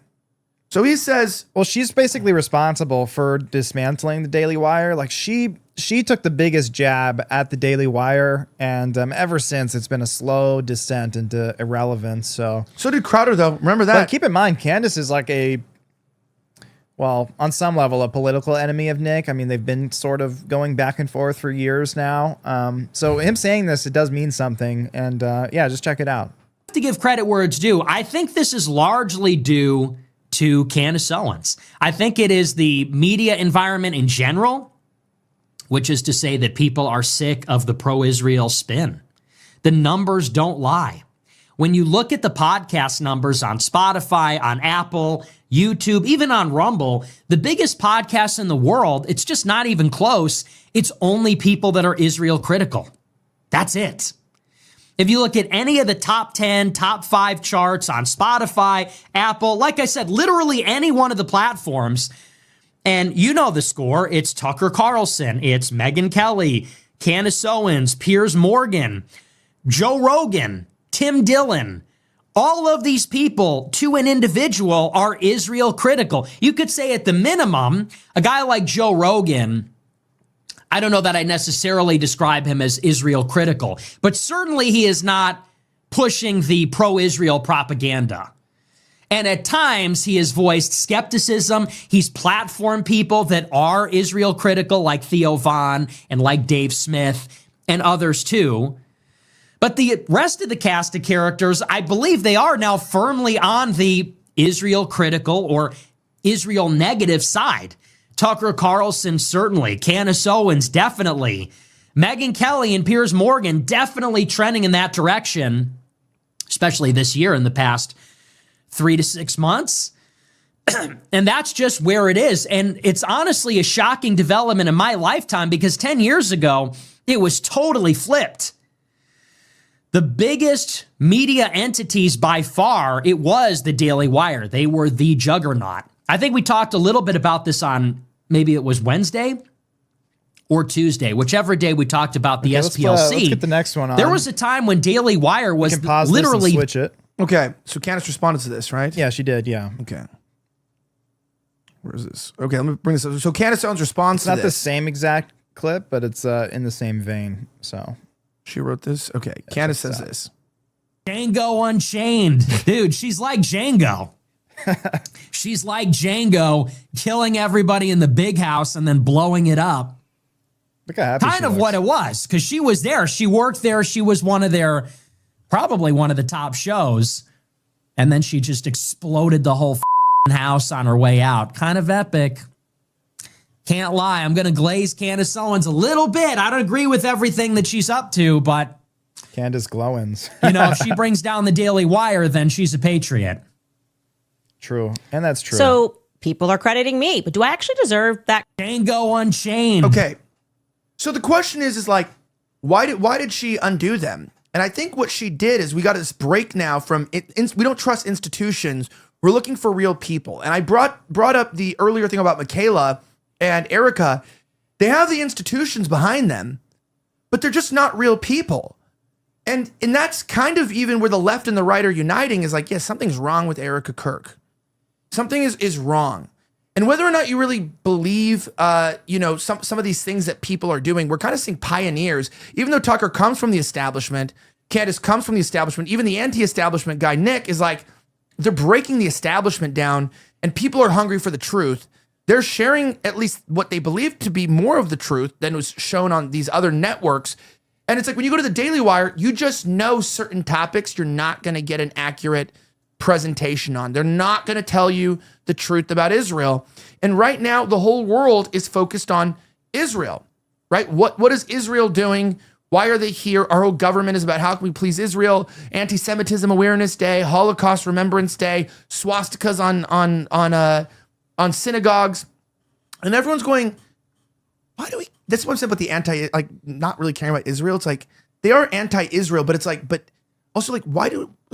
So he says, well, she's basically responsible for dismantling the Daily Wire. Like, she took the biggest jab at the Daily Wire, and ever since it's been a slow descent into irrelevance. So did Crowder, though. Remember that. But keep in mind, Candace is like on some level, a political enemy of Nick. I mean, they've been sort of going back and forth for years now. So him saying this, it does mean something. And yeah, just check it out. To give credit where it's due, I think this is largely due to Candace Owens. I think it is the media environment in general, which is to say that people are sick of the pro-Israel spin. The numbers don't lie. When you look at the podcast numbers on Spotify, on Apple, YouTube, even on Rumble, the biggest podcasts in the world, it's just not even close. It's only people that are Israel critical. That's it. If you look at any of the top 10, top 5 charts on Spotify, Apple, like I said, literally any one of the platforms, and you know the score, it's Tucker Carlson, it's Megyn Kelly, Candace Owens, Piers Morgan, Joe Rogan, Tim Dillon. All of these people, to an individual, are Israel critical. You could say at the minimum, a guy like Joe Rogan, I don't know that I necessarily describe him as Israel critical, but certainly he is not pushing the pro-Israel propaganda. And at times he has voiced skepticism. He's platformed people that are Israel critical, like Theo Von and like Dave Smith and others too. But the rest of the cast of characters, I believe they are now firmly on the Israel critical or Israel negative side. Tucker Carlson, certainly. Candace Owens, definitely. Megyn Kelly and Piers Morgan, definitely trending in that direction, especially this year in the past 3 to 6 months. And that's just where it is. And it's honestly a shocking development in my lifetime, because 10 years ago, it was totally flipped. The biggest media entities by far, it was the Daily Wire. They were the juggernaut. I think we talked a little bit about this on, maybe it was Wednesday or Tuesday, whichever day we talked about the SPLC. Let's get the next one on. There was a time when Daily Wire was literally... switch it. Okay, so Candace responded to this, right? Yeah, she did, yeah. Okay. Where is this? Okay, let me bring this up. So Candace Owens responds to this. It's not the same exact clip, but it's in the same vein, so... She wrote this? Okay, yeah, Candace says this. Django Unchained. Dude, she's like Django. She's like Django, killing everybody in the big house and then blowing it up. Look how happy kind of what it was, because she was there. She worked there. She was probably one of the top shows. And then she just exploded the whole house on her way out. Kind of epic. Can't lie. I'm going to glaze Candace Owens a little bit. I don't agree with everything that she's up to, but... Candace Glowens. You know, if she brings down the Daily Wire, then she's a patriot. True. And that's true. So people are crediting me, but do I actually deserve that? Django Unchained. Okay. So the question is like, why did she undo them? And I think what she did is we got this break now from we don't trust institutions. We're looking for real people. And I brought up the earlier thing about Michaela and Erica. They have the institutions behind them, but they're just not real people. And that's kind of even where the left and the right are uniting is like, yes, something's wrong with Erica Kirk. Something is wrong. And whether or not you really believe, some of these things that people are doing, we're kind of seeing pioneers. Even though Tucker comes from the establishment, Candace comes from the establishment, even the anti-establishment guy, Nick, is like, they're breaking the establishment down and people are hungry for the truth. They're sharing at least what they believe to be more of the truth than was shown on these other networks. And it's like when you go to the Daily Wire, you just know certain topics you're not going to get an accurate presentation on. They're not going to tell you the truth about Israel. And right now, the whole world is focused on Israel, right? What is Israel doing? Why are they here? Our whole government is about how can we please Israel, Anti-Semitism Awareness Day, Holocaust Remembrance Day, swastikas on synagogues. And everyone's going, why do we? That's what I'm saying about the not really caring about Israel. It's like, they are anti-Israel, but it's like, but also like, why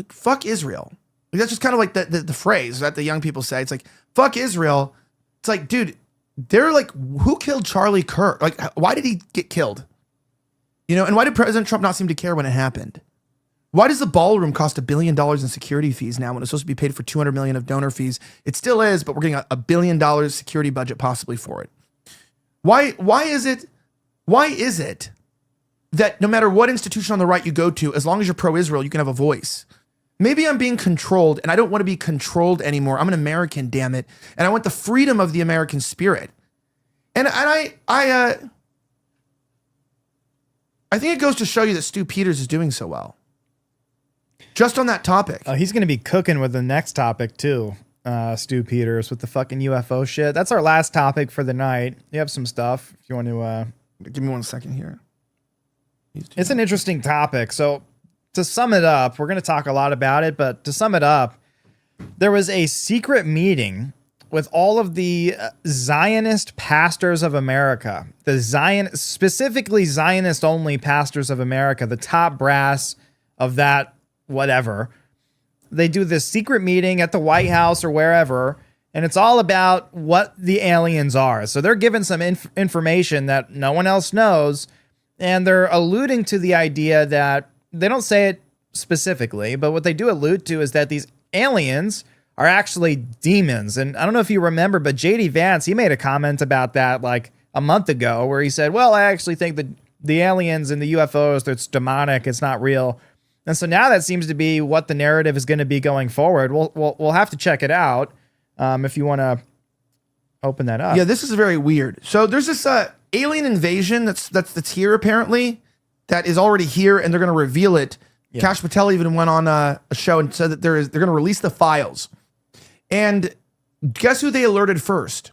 fuck Israel? Like, that's just kind of like the phrase that the young people say. It's like, fuck Israel. It's like, dude, they're like, who killed Charlie Kirk? Like, why did he get killed? And why did President Trump not seem to care when it happened? Why does the ballroom cost $1 billion in security fees now when it's supposed to be paid for $200 million of donor fees? It still is, but we're getting $1 billion security budget possibly for it. Why is it that no matter what institution on the right you go to, as long as you're pro-Israel, you can have a voice? Maybe I'm being controlled and I don't want to be controlled anymore. I'm an American, damn it. And I want the freedom of the American spirit. And I think it goes to show you that Stu Peters is doing so well. Just on that topic. He's going to be cooking with the next topic too. Stu Peters with the fucking UFO shit. That's our last topic for the night. You have some stuff if you want to give me 1 second here. It's an interesting topic. So to sum it up, we're going to talk a lot about it, but to sum it up, there was a secret meeting with all of the Zionist pastors of America, specifically Zionist only pastors of America, the top brass of that whatever. They do this secret meeting at the White House or wherever, and it's all about what the aliens are. So they're given some information that no one else knows, and they're alluding to the idea that they don't say it specifically, but what they do allude to is that these aliens are actually demons. And I don't know if you remember, but JD Vance, he made a comment about that like a month ago where he said, well, I actually think that the aliens and the UFOs, it's demonic, it's not real. And so now that seems to be what the narrative is going to be going forward. We'll have to check it out if you want to open that up. Yeah, this is very weird. So there's this alien invasion that's here apparently, that is already here, and they're going to reveal it. Yeah. Kash Patel even went on a show and said that they're going to release the files. And guess who they alerted first?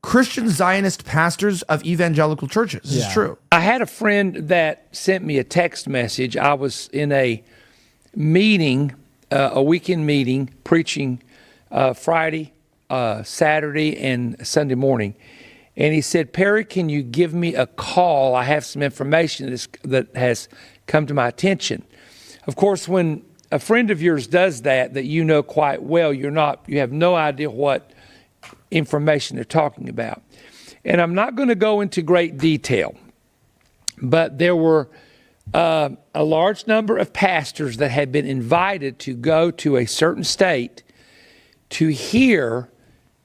Christian Zionist pastors of evangelical churches. This is true. I had a friend that sent me a text message. I was in a meeting, a weekend meeting, preaching Friday, Saturday, and Sunday morning. And he said, Perry, can you give me a call? I have some information that has come to my attention. Of course, when a friend of yours does that you know quite well, you have no idea what information they're talking about. And I'm not going to go into great detail, but there were a large number of pastors that had been invited to go to a certain state to hear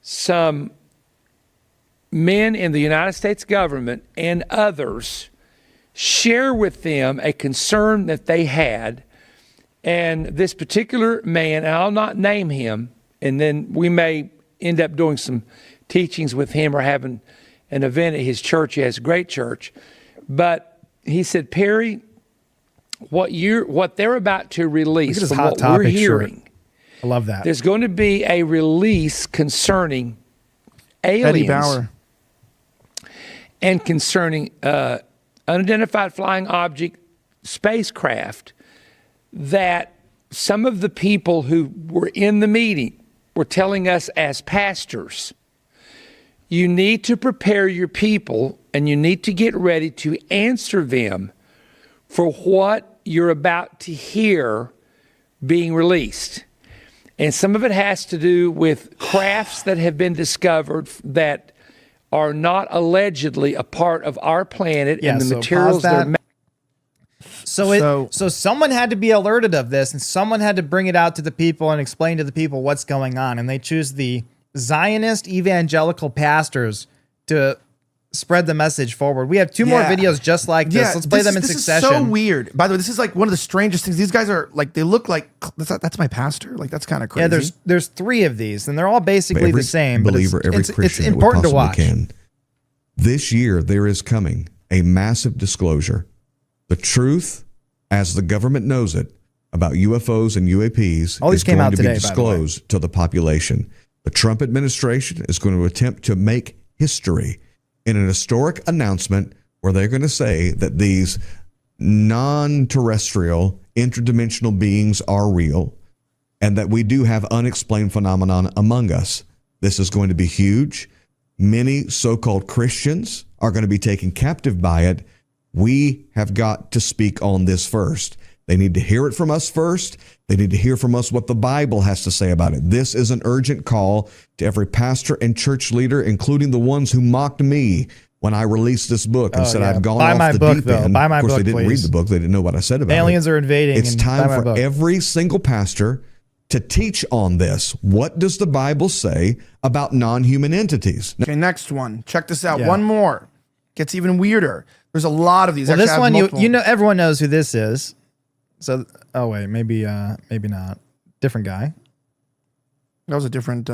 some men in the United States government and others share with them a concern that they had. And this particular man, and I'll not name him, and then we may end up doing some teachings with him or having an event at his church. He has a great church. But he said, Perry, what they're about to release from what we're hearing, I love that. There's going to be a release concerning aliens. Eddie Bauer. And concerning unidentified flying object spacecraft, that some of the people who were in the meeting were telling us as pastors you need to prepare your people and you need to get ready to answer them for what you're about to hear being released. And some of it has to do with crafts that have been discovered that are not allegedly a part of our planet and the materials they're So someone had to be alerted of this, and someone had to bring it out to the people and explain to the people what's going on. And they choose the Zionist evangelical pastors to spread the message forward. We have two more videos just like this. Let's play them in succession. This is so weird. By the way, this is like one of the strangest things. These guys are like, they look like, that's my pastor. Like, that's kind of crazy. Yeah, there's three of these, and they're all basically the same. Believer, but every Christian it's important to watch. This year, there is coming a massive disclosure. The truth, as the government knows it, about UFOs and UAPs is going to be disclosed to the population. The Trump administration is going to attempt to make history in an historic announcement where they're going to say that these non-terrestrial interdimensional beings are real and that we do have unexplained phenomenon among us. This is going to be huge. Many so-called Christians are going to be taken captive by it. We have got to speak on this first. They need to hear it from us first. They need to hear from us what the Bible has to say about it. This is an urgent call to every pastor and church leader, including the ones who mocked me when I released this book and said I've gone off the deep end. Buy my book, of course, they didn't read please. the book. They didn't know what I said about it. Aliens are invading. It's time for every single pastor to teach on this. What does the Bible say about non-human entities? Okay, next one. Check this out. One more. Gets even weirder. There's a lot of these. Well, this one, you know, everyone knows who this is. So, oh wait, maybe not. Different guy. That was a different.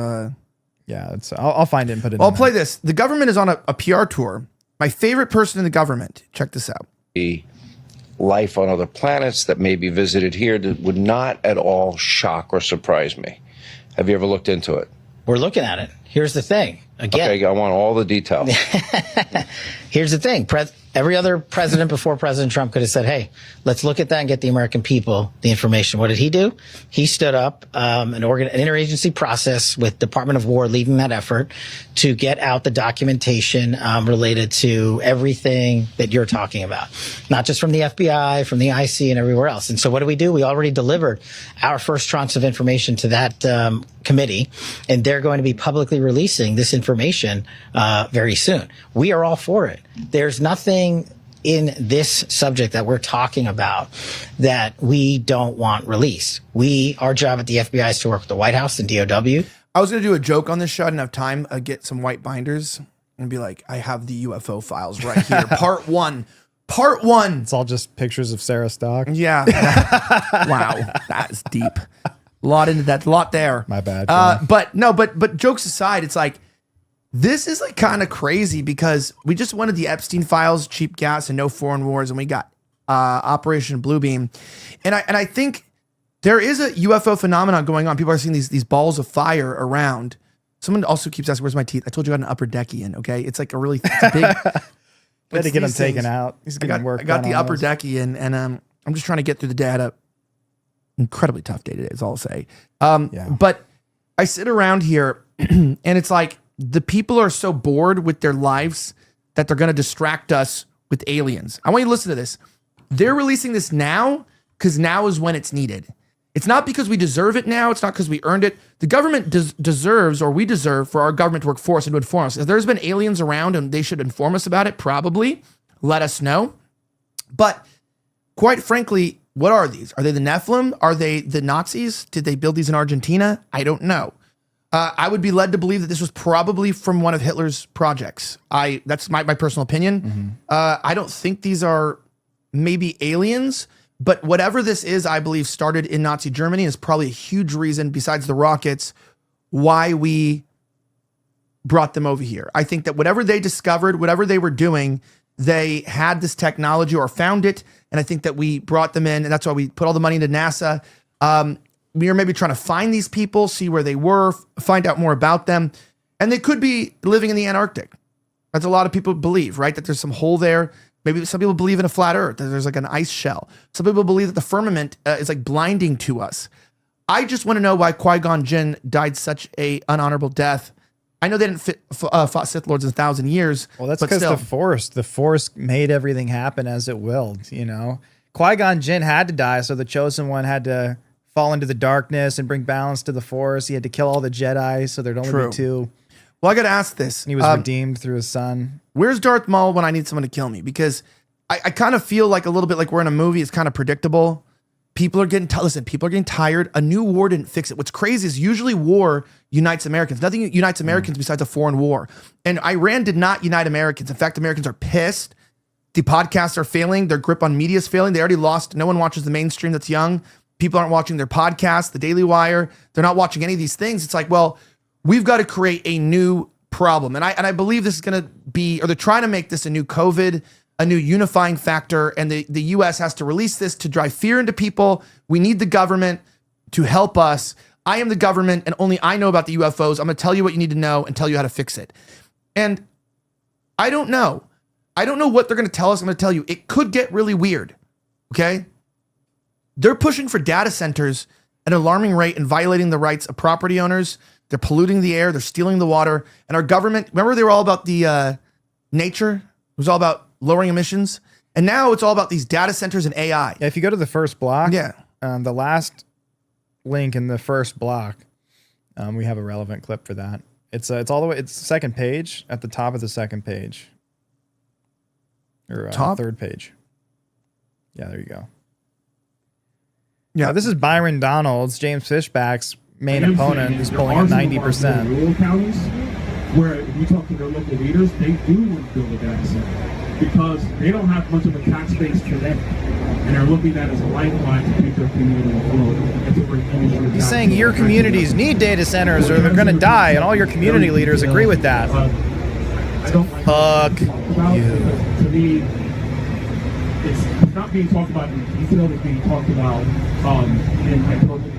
Yeah, I'll find it and put it. I'll play this. The government is on a PR tour. My favorite person in the government. Check this out. Life on other planets that may be visited here that would not at all shock or surprise me. Have you ever looked into it? We're looking at it. Here's the thing. Again, okay, I want all the details. Here's the thing. Every other president before President Trump could have said, hey, let's look at that and get the American people the information. What did he do? He stood up an interagency process with Department of War leading that effort to get out the documentation related to everything that you're talking about, not just from the FBI, from the IC and everywhere else. And so what do? We already delivered our first tranche of information to that committee, and they're going to be publicly releasing this information very soon. We are all for it. There's nothing in this subject that we're talking about that we don't want released. Our job at the FBI is to work with the White House and DOW. I was going to do a joke on this show. I didn't have time. Get some white binders and be like, I have the UFO files right here. Part one. It's all just pictures of Sarah Stock. Yeah. Wow. That's deep. A lot into that. A lot there. My bad. But jokes aside, it's like, this is like kind of crazy because we just wanted the Epstein files, cheap gas, and no foreign wars, and we got Operation Bluebeam, and I think there is a UFO phenomenon going on. People are seeing these balls of fire around. Someone also keeps asking, "Where's my teeth?" I told you I got an upper Deckian. Okay, it's like it's a big. Had to get him taken out. He's getting work. I got the upper Deckian, and I'm just trying to get through the data. Incredibly tough day today, is all I'll say. But I sit around here, and it's like. The people are so bored with their lives that they're going to distract us with aliens. I want you to listen to this. They're releasing this now because now is when it's needed. It's not because we deserve it now. It's not because we earned it. The government deserves, or we deserve, for our government to work for us and to inform us. If there's been aliens around and they should inform us about it, probably let us know. But quite frankly, what are these? Are they the Nephilim? Are they the Nazis? Did they build these in Argentina? I don't know. I would be led to believe that this was probably from one of Hitler's projects. That's my personal opinion. I don't think these are maybe aliens, but whatever this is, I believe started in Nazi Germany and is probably a huge reason, besides the rockets, why we brought them over here. I think that whatever they discovered, whatever they were doing, they had this technology or found it, and I think that we brought them in, and that's why we put all the money into NASA. We are maybe trying to find these people, see where they were, find out more about them. And they could be living in the Antarctic. That's a lot of people believe, right? That there's some hole there. Maybe some people believe in a flat earth, that there's like an ice shell. Some people believe that the firmament is like blinding to us. I just want to know why Qui-Gon Jinn died such a unhonorable death. I know they didn't fought Sith Lords in 1,000 years. Well, that's but because still. the Force made everything happen as it willed, you know? Qui-Gon Jinn had to die, so the Chosen One had to fall into the darkness and bring balance to the Force. He had to kill all the Jedi, so there'd only be two. Well, I got to ask this. And he was redeemed through his son. Where's Darth Maul when I need someone to kill me? Because I kind of feel like a little bit like we're in a movie. It's kind of predictable. People are getting people are getting tired. A new war didn't fix it. What's crazy is usually war unites Americans. Nothing unites Americans besides a foreign war. And Iran did not unite Americans. In fact, Americans are pissed. The podcasts are failing. Their grip on media is failing. They already lost. No one watches the mainstream that's young. People aren't watching their podcasts, the Daily Wire. They're not watching any of these things. It's like, well, we've got to create a new problem. And I believe this is going to be, or they're trying to make this a new COVID, a new unifying factor. And the US has to release this to drive fear into people. We need the government to help us. I am the government and only I know about the UFOs. I'm going to tell you what you need to know and tell you how to fix it. And I don't know. I don't know what they're going to tell us. I'm going to tell you, it could get really weird. Okay. They're pushing for data centers at an alarming rate and violating the rights of property owners. They're polluting the air. They're stealing the water. And our government, remember they were all about the nature? It was all about lowering emissions. And now it's all about these data centers and AI. Yeah, if you go to the first block, yeah, the last link in the first block, we have a relevant clip for that. It's all the way, it's the second page, at the top of the second page. Or third page. Yeah, there you go. Yeah, this is Byron Donalds, James Fishback's main opponent, who's polling at 90%. Rural counties, where if you talk to their local leaders, they do want to build a data center because they don't have much of a tax base today, and they're looking at it as a lifeline to keep their community afloat and to bring industry. He's saying your communities need data centers or they're going to die, and all your community leaders agree with that. I don't like Fuck you. To me, it's not being talked about in detail. It's being talked about in hyperbole.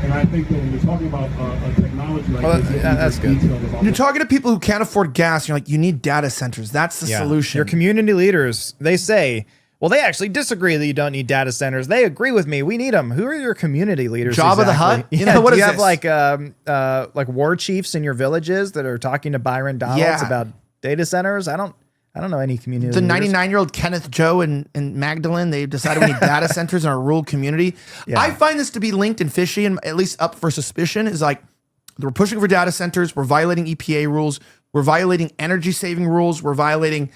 And I think that when you're talking about a technology like this, that's good. You're talking to people who can't afford gas. You're like, you need data centers. That's the solution. Your community leaders, they say, well, they actually disagree that you don't need data centers. They agree with me. We need them. Who are your community leaders? Jabba the Hutt? Yeah, You know, what do is you have this? like war chiefs in your villages that are talking to Byron Donalds about data centers? I don't know any community The leaders. 99-year-old Kenneth Joe and Magdalene, they decided we need data centers in our rural community. Yeah. I find this to be linked and fishy and at least up for suspicion is like, we're pushing for data centers. We're violating EPA rules. We're violating energy saving rules. We're violating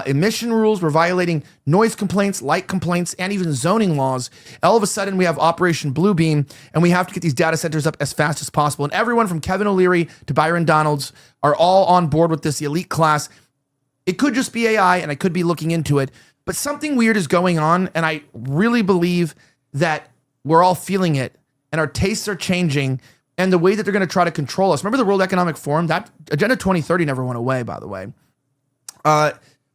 emission rules. We're violating noise complaints, light complaints, and even zoning laws. All of a sudden we have Operation Bluebeam and we have to get these data centers up as fast as possible. And everyone from Kevin O'Leary to Byron Donalds are all on board with this, the elite class. It could just be AI, and I could be looking into it, but something weird is going on, and I really believe that we're all feeling it, and our tastes are changing, and the way that they're going to try to control us. Remember the World Economic Forum? That Agenda 2030 never went away, by the way.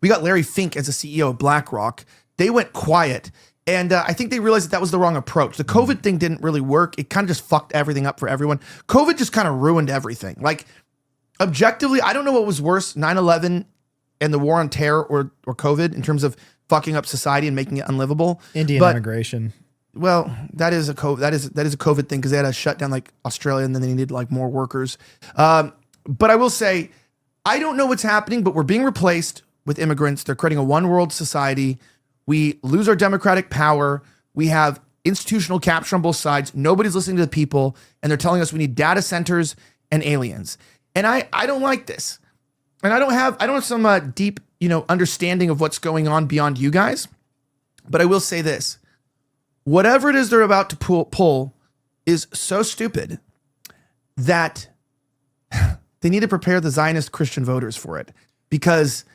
We got Larry Fink as the CEO of BlackRock. They went quiet, and I think they realized that was the wrong approach. The COVID thing didn't really work. It kind of just fucked everything up for everyone. COVID just kind of ruined everything. Like, objectively, I don't know what was worse, 9/11 and the war on terror or COVID in terms of fucking up society and making it unlivable. Indian immigration. Well, that is a COVID thing because they had to shut down like Australia and then they needed like more workers. But I will say, I don't know what's happening, but we're being replaced with immigrants. They're creating a one world society. We lose our democratic power. We have institutional capture on both sides. Nobody's listening to the people, and they're telling us we need data centers and aliens. And I don't like this. And I don't have some deep, understanding of what's going on beyond you guys. But I will say this. Whatever it is they're about to pull is so stupid that they need to prepare the Zionist Christian voters for it. Because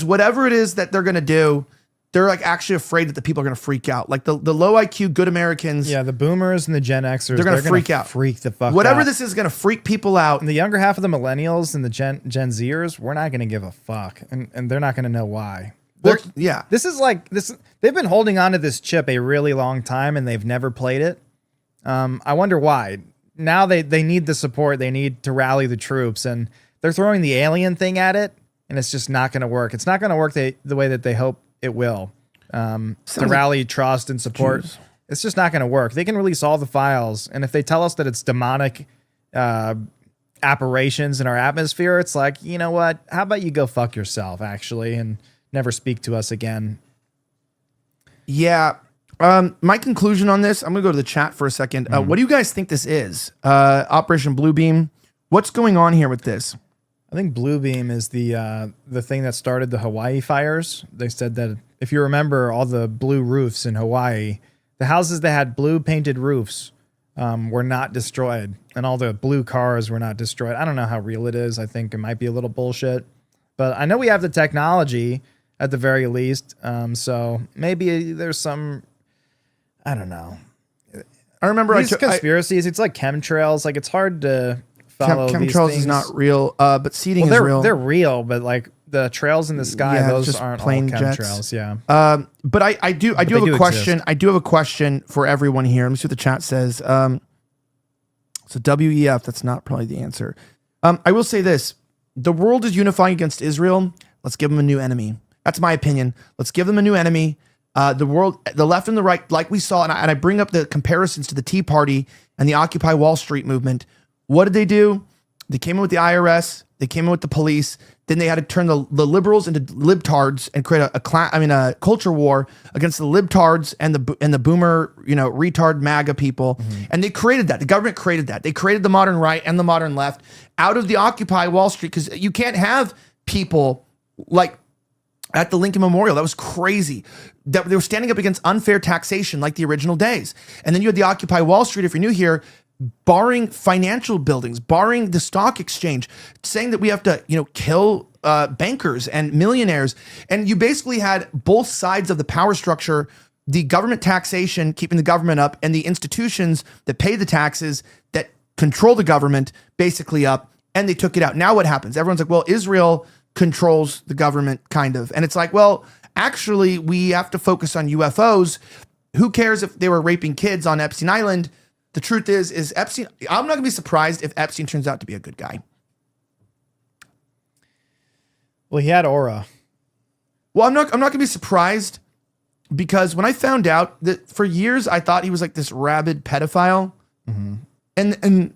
whatever it is that they're going to do, they're like actually afraid that the people are going to freak out. Like the low IQ good Americans. Yeah, the boomers and the Gen Xers. They're going to freak out. Freak the fuck Whatever out. this is going to freak people out. And the younger half of the millennials and the Gen Zers, we're not going to give a fuck. And they're not going to know why. Well, yeah. This is like this. They've been holding on to this chip a really long time and they've never played it. I wonder why. Now they need the support. They need to rally the troops, and they're throwing the alien thing at it, and it's just not going to work. It's not going to work the way that they hope it will. To rally trust and support. Jeez. It's just not going to work. They can release all the files, and if they tell us that it's demonic apparitions in our atmosphere, it's like, you know what? How about you go fuck yourself, actually, and never speak to us again? Yeah. My conclusion on this, I'm going to go to the chat for a second. What do you guys think this is? Operation Bluebeam. What's going on here with this? I think Bluebeam is the thing that started the Hawaii fires. They said that if you remember all the blue roofs in Hawaii, the houses that had blue painted roofs were not destroyed, and all the blue cars were not destroyed. I don't know how real it is. I think it might be a little bullshit, but I know we have the technology at the very least. So maybe there's some, I don't know. I remember these conspiracies. It's like chemtrails. Like, it's hard to follow these chemtrails things. is not real, but seeding is real. They're real, but like the trails in the sky, those just aren't plain all jets. chemtrails. Yeah. But I do have a question. I do have a question for everyone here. Let me see what the chat says. So WEF, that's not probably the answer. I will say this. The world is unifying against Israel. Let's give them a new enemy. That's my opinion. Let's give them a new enemy. The world, the left and the right, like we saw, and I bring up the comparisons to the Tea Party and the Occupy Wall Street movement. What did they do? They came in with the IRS. They came in with the police. Then they had to turn the liberals into libtards and create a culture war against the libtards and the boomer, retard MAGA people. And they created that. The government created that. They created the modern right and the modern left out of the Occupy Wall Street, because you can't have people like at the Lincoln Memorial. That was crazy. That they were standing up against unfair taxation like the original days. And then you had the Occupy Wall Street, if you're new here, barring financial buildings, barring the stock exchange, saying that we have to, kill bankers and millionaires. And you basically had both sides of the power structure, the government taxation, keeping the government up, and the institutions that pay the taxes that control the government basically up, and they took it out. Now what happens? Everyone's like, well, Israel controls the government, kind of. And it's like, well, actually, we have to focus on UFOs. Who cares if they were raping kids on Epstein Island? The truth is Epstein, I'm not gonna be surprised if Epstein turns out to be a good guy. Well, he had aura. Well, I'm not gonna be surprised, because when I found out that, for years I thought he was like this rabid pedophile. Mm-hmm. And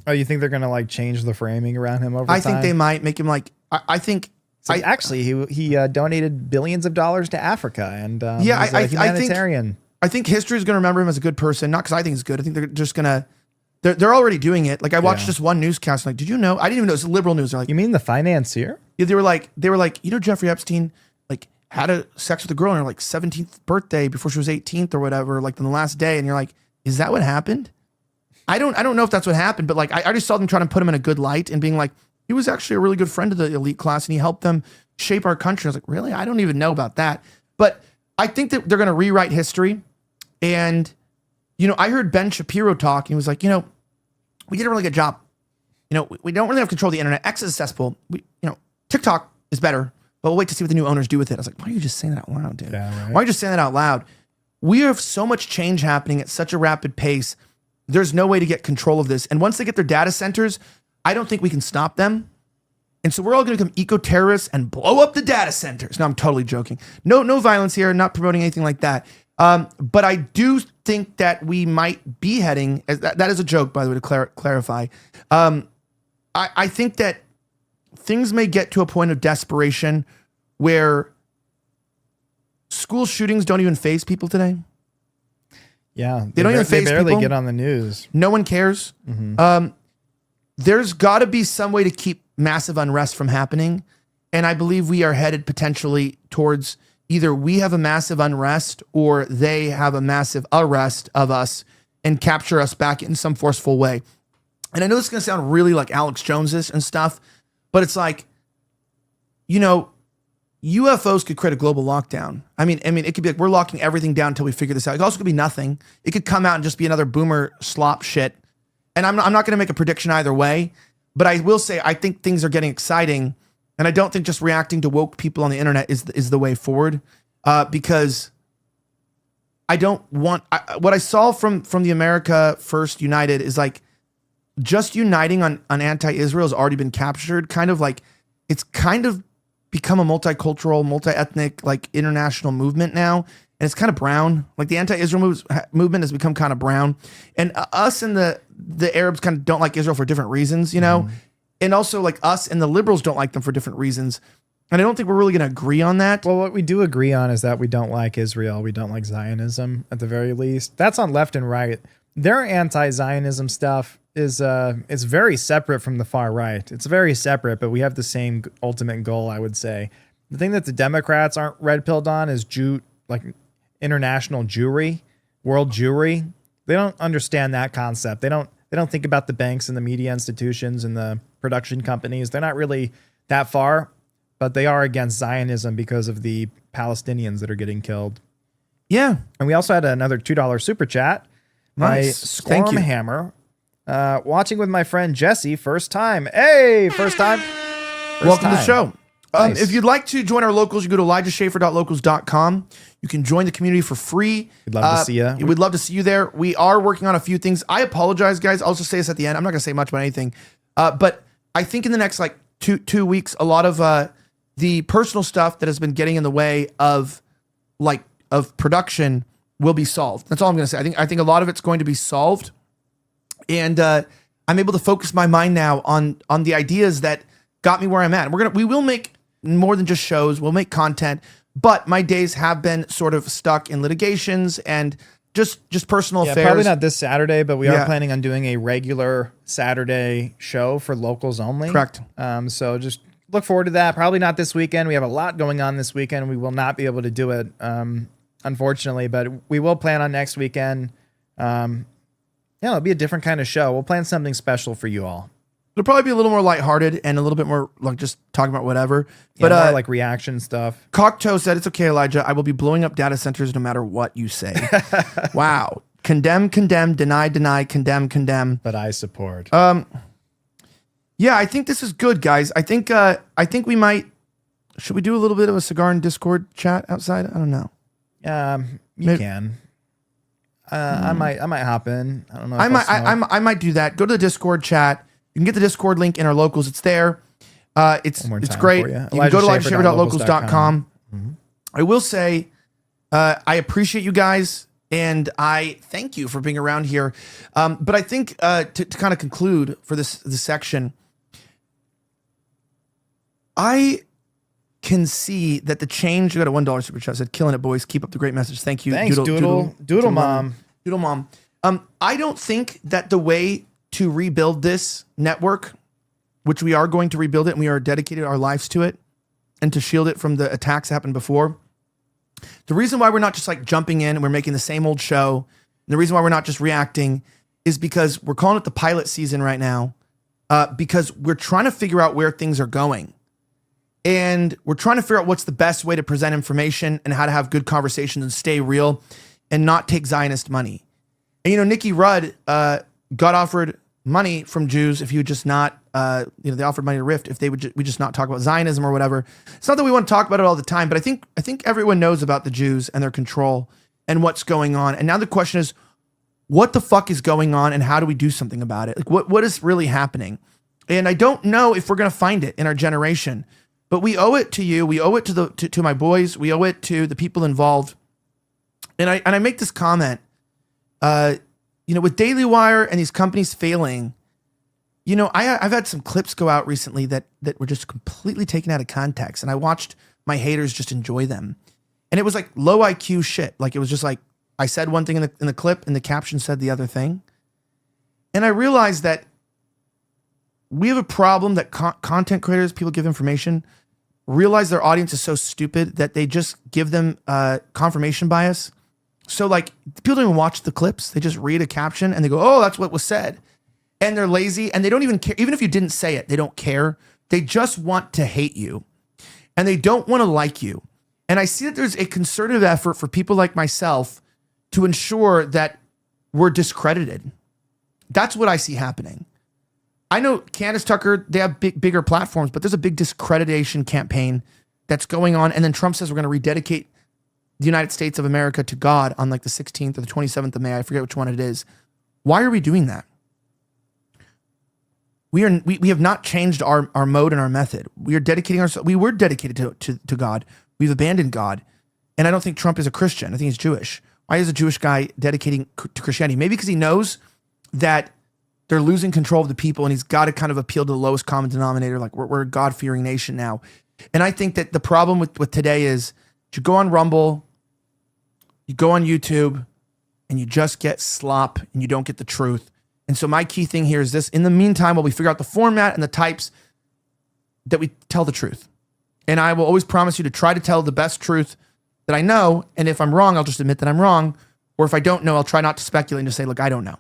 oh, you think they're gonna like change the framing around him over time? I think they might make him like, I think. So actually, he donated billions of dollars to Africa, and yeah, he's a humanitarian. I think history is going to remember him as a good person, not because I think he's good. I think they're just going to, they're already doing it. Like, I watched this one newscast, like, did you know? I didn't even know it was liberal news. They're like, you mean the financier? Yeah, they were like, Jeffrey Epstein, like, had a sex with a girl on her like 17th birthday before she was 18th or whatever, like on the last day. And you're like, is that what happened? I don't know if that's what happened, but like, I just saw them trying to put him in a good light and being like, he was actually a really good friend of the elite class and he helped them shape our country. I was like, really? I don't even know about that. But I think that they're going to rewrite history. And, I heard Ben Shapiro talk, and he was like, we did a really good job. We don't really have control of the internet. X is cesspool. TikTok is better, but we'll wait to see what the new owners do with it. I was like, why are you just saying that out loud, dude? Yeah, right. Why are you just saying that out loud? We have so much change happening at such a rapid pace. There's no way to get control of this. And once they get their data centers, I don't think we can stop them. And so we're all going to become eco-terrorists and blow up the data centers. No, I'm totally joking. No violence here. Not promoting anything like that. But I do think that we might be heading, that is a joke, by the way, to clarify. I think that things may get to a point of desperation where school shootings don't even faze people today. Yeah. They don't even faze people. They barely get on the news. No one cares. Mm-hmm. There's got to be some way to keep massive unrest from happening. And I believe we are headed potentially towards either we have a massive unrest or they have a massive arrest of us and capture us back in some forceful way. And I know this is going to sound really like Alex Jones's and stuff, but it's like, UFOs could create a global lockdown. I mean, it could be like, we're locking everything down until we figure this out. It also could be nothing. It could come out and just be another boomer slop shit. And I'm not going to make a prediction either way, but I will say, I think things are getting exciting. And I don't think just reacting to woke people on the internet is the way forward, because I don't want what I saw from the America First United is like just uniting on anti-Israel has already been captured. Kind of like it's kind of become a multicultural, multi-ethnic, like international movement now. And it's kind of brown. Like the anti-Israel movement has become kind of brown. And us and the the Arabs kind of don't like Israel for different reasons, you know? And also like us and the liberals don't like them for different reasons. And I don't think we're really going to agree on that. Well, what we do agree on is that we don't like Israel. We don't like Zionism at the very least. That's on left and right. Their anti-Zionism stuff is very separate from the far right. It's very separate, but we have the same ultimate goal, I would say. The thing that the Democrats aren't red-pilled on is international Jewry, world Jewry. They don't understand that concept. They don't think about the banks and the media institutions and the production companies. They're not really that far, but they are against Zionism because of the Palestinians that are getting killed. Yeah. And we also had another $2 super chat. Nice. By Thank you. Stormhammer. Watching with my friend Jesse, first time. Hey, first time. Welcome to the show. Nice. If you'd like to join our locals, you go to ElijahSchaefer.locals.com. You can join the community for free. We'd love to see you. We'd love to see you there. We are working on a few things. I apologize, guys. I'll just say this at the end. I'm not going to say much about anything. But I think in the next like two weeks, a lot of the personal stuff that has been getting in the way of production will be solved. That's all I'm going to say. I think a lot of it's going to be solved. And I'm able to focus my mind now on the ideas that got me where I'm at. We will make more than just shows. We'll make content, but my days have been sort of stuck in litigations and just personal affairs. Probably not this Saturday, but we are planning on doing a regular Saturday show for locals only. Correct. So just look forward to that. Probably not this weekend. We have a lot going on this weekend. We will not be able to do it, unfortunately, but we will plan on next weekend. It'll be a different kind of show. We'll plan something special for you all. It'll probably be a little more lighthearted and a little bit more like just talking about whatever. But But more like reaction stuff. Cocktoe said, "It's okay, Elijah. I will be blowing up data centers no matter what you say." Wow. Condemn, deny, condemn. But I support. Yeah, I think this is good, guys. I think we might. Should we do a little bit of a cigar and Discord chat outside? I don't know. You can. I might hop in. I don't know. I might do that. Go to the Discord chat. You can get the Discord link in our locals. It's there. It's great. You can go to ElijahSchaefer.locals.com. I will say, I appreciate you guys and I thank you for being around here. But I think to kind of conclude for this section, I can see that the change. You got a $1 super chat. Said, "Killing it, boys. Keep up the great message." Thank you. Thanks, Doodle Mom. Doodle Mom. I don't think that the way to rebuild this network, which we are going to rebuild it, and we are dedicated our lives to it, and to shield it from the attacks that happened before. The reason why we're not just like jumping in and we're making the same old show, and the reason why we're not just reacting, is because we're calling it the pilot season right now, because we're trying to figure out where things are going. And we're trying to figure out what's the best way to present information and how to have good conversations and stay real and not take Zionist money. And, Nikki Rudd got offered money from Jews if you would just not, they offered money to Rift if we just not talk about Zionism or whatever. It's not that we want to talk about it all the time, but I think everyone knows about the Jews and their control and what's going on. And now the question is, what the fuck is going on and how do we do something about it? Like what is really happening? And I don't know if we're going to find it in our generation, but we owe it to you. We owe it to my boys. We owe it to the people involved. And I make this comment, with Daily Wire and these companies failing, I've had some clips go out recently that were just completely taken out of context. And I watched my haters just enjoy them. And it was like low IQ shit. Like it was just like, I said one thing in the clip and the caption said the other thing. And I realized that we have a problem that content creators, people give information, realize their audience is so stupid that they just give them confirmation bias. So like people don't even watch the clips. They just read a caption and they go, "Oh, that's what was said." And they're lazy and they don't even care. Even if you didn't say it, they don't care. They just want to hate you and they don't want to like you. And I see that there's a concerted effort for people like myself to ensure that we're discredited. That's what I see happening. I know Candace Tucker, they have bigger platforms, but there's a big discreditation campaign that's going on. And then Trump says we're going to rededicate the United States of America to God on like the 16th or the 27th of May. I forget which one it is. Why are we doing that? We have not changed our mode and our method. We are dedicating ourselves. We were dedicated to God. We've abandoned God. And I don't think Trump is a Christian. I think he's Jewish. Why is a Jewish guy dedicating to Christianity? Maybe because he knows that they're losing control of the people, and he's got to kind of appeal to the lowest common denominator. Like we're a God-fearing nation now. And I think that the problem with today is you go on Rumble, you go on YouTube, and you just get slop and you don't get the truth. And so my key thing here is this. In the meantime, while we figure out the format and the types, that we tell the truth. And I will always promise you to try to tell the best truth that I know. And if I'm wrong, I'll just admit that I'm wrong. Or if I don't know, I'll try not to speculate and just say, look, I don't know.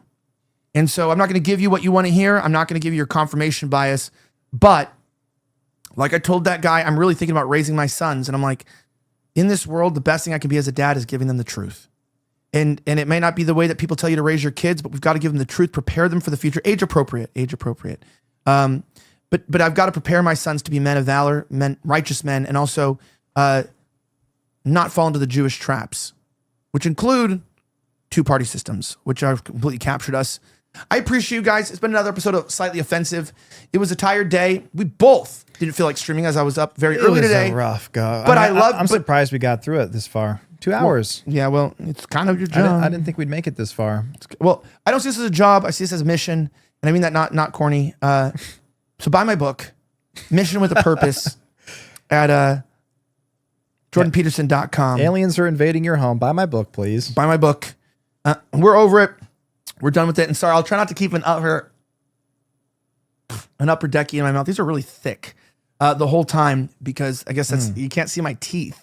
And so I'm not going to give you what you want to hear. I'm not going to give you your confirmation bias. But like I told that guy, I'm really thinking about raising my sons. And I'm like, in this world, the best thing I can be as a dad is giving them the truth. And it may not be the way that people tell you to raise your kids, but we've got to give them the truth, prepare them for the future, age appropriate. But I've got to prepare my sons to be men of valor, righteous men, and also not fall into the Jewish traps, which include two-party systems, which have completely captured us. I appreciate you guys. It's been another episode of Slightly Offensive. It was a tired day. We both didn't feel like streaming as I was up very early today. It was a rough go. But I'm surprised we got through it this far. 2 hours. Well, yeah, well, it's kind of your job. I didn't think we'd make it this far. Well, I don't see this as a job. I see this as a mission. And I mean that not corny. So buy my book, Mission with a Purpose, at jordanpeterson.com. Aliens are invading your home. Buy my book, please. Buy my book. We're over it. We're done with it. And sorry, I'll try not to keep an upper decky in my mouth. These are really thick the whole time because I guess that's you can't see my teeth.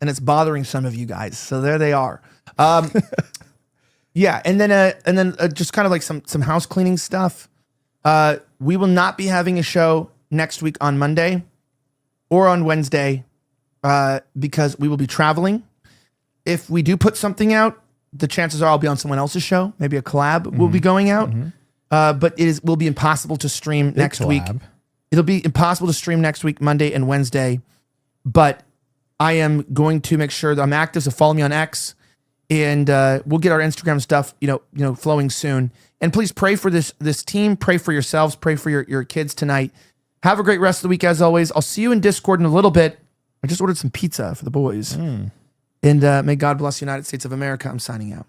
And it's bothering some of you guys. So there they are. Yeah, and then just kind of like some house cleaning stuff. We will not be having a show next week on Monday or on Wednesday because we will be traveling. If we do put something out, the chances are I'll be on someone else's show. Maybe a collab will be going out. But will be impossible to stream next week. It'll be impossible to stream next week, Monday and Wednesday. But I am going to make sure that I'm active. So follow me on X, and we'll get our Instagram stuff, flowing soon. And please pray for this team. Pray for yourselves. Pray for your kids tonight. Have a great rest of the week, as always. I'll see you in Discord in a little bit. I just ordered some pizza for the boys. And may God bless the United States of America. I'm signing out.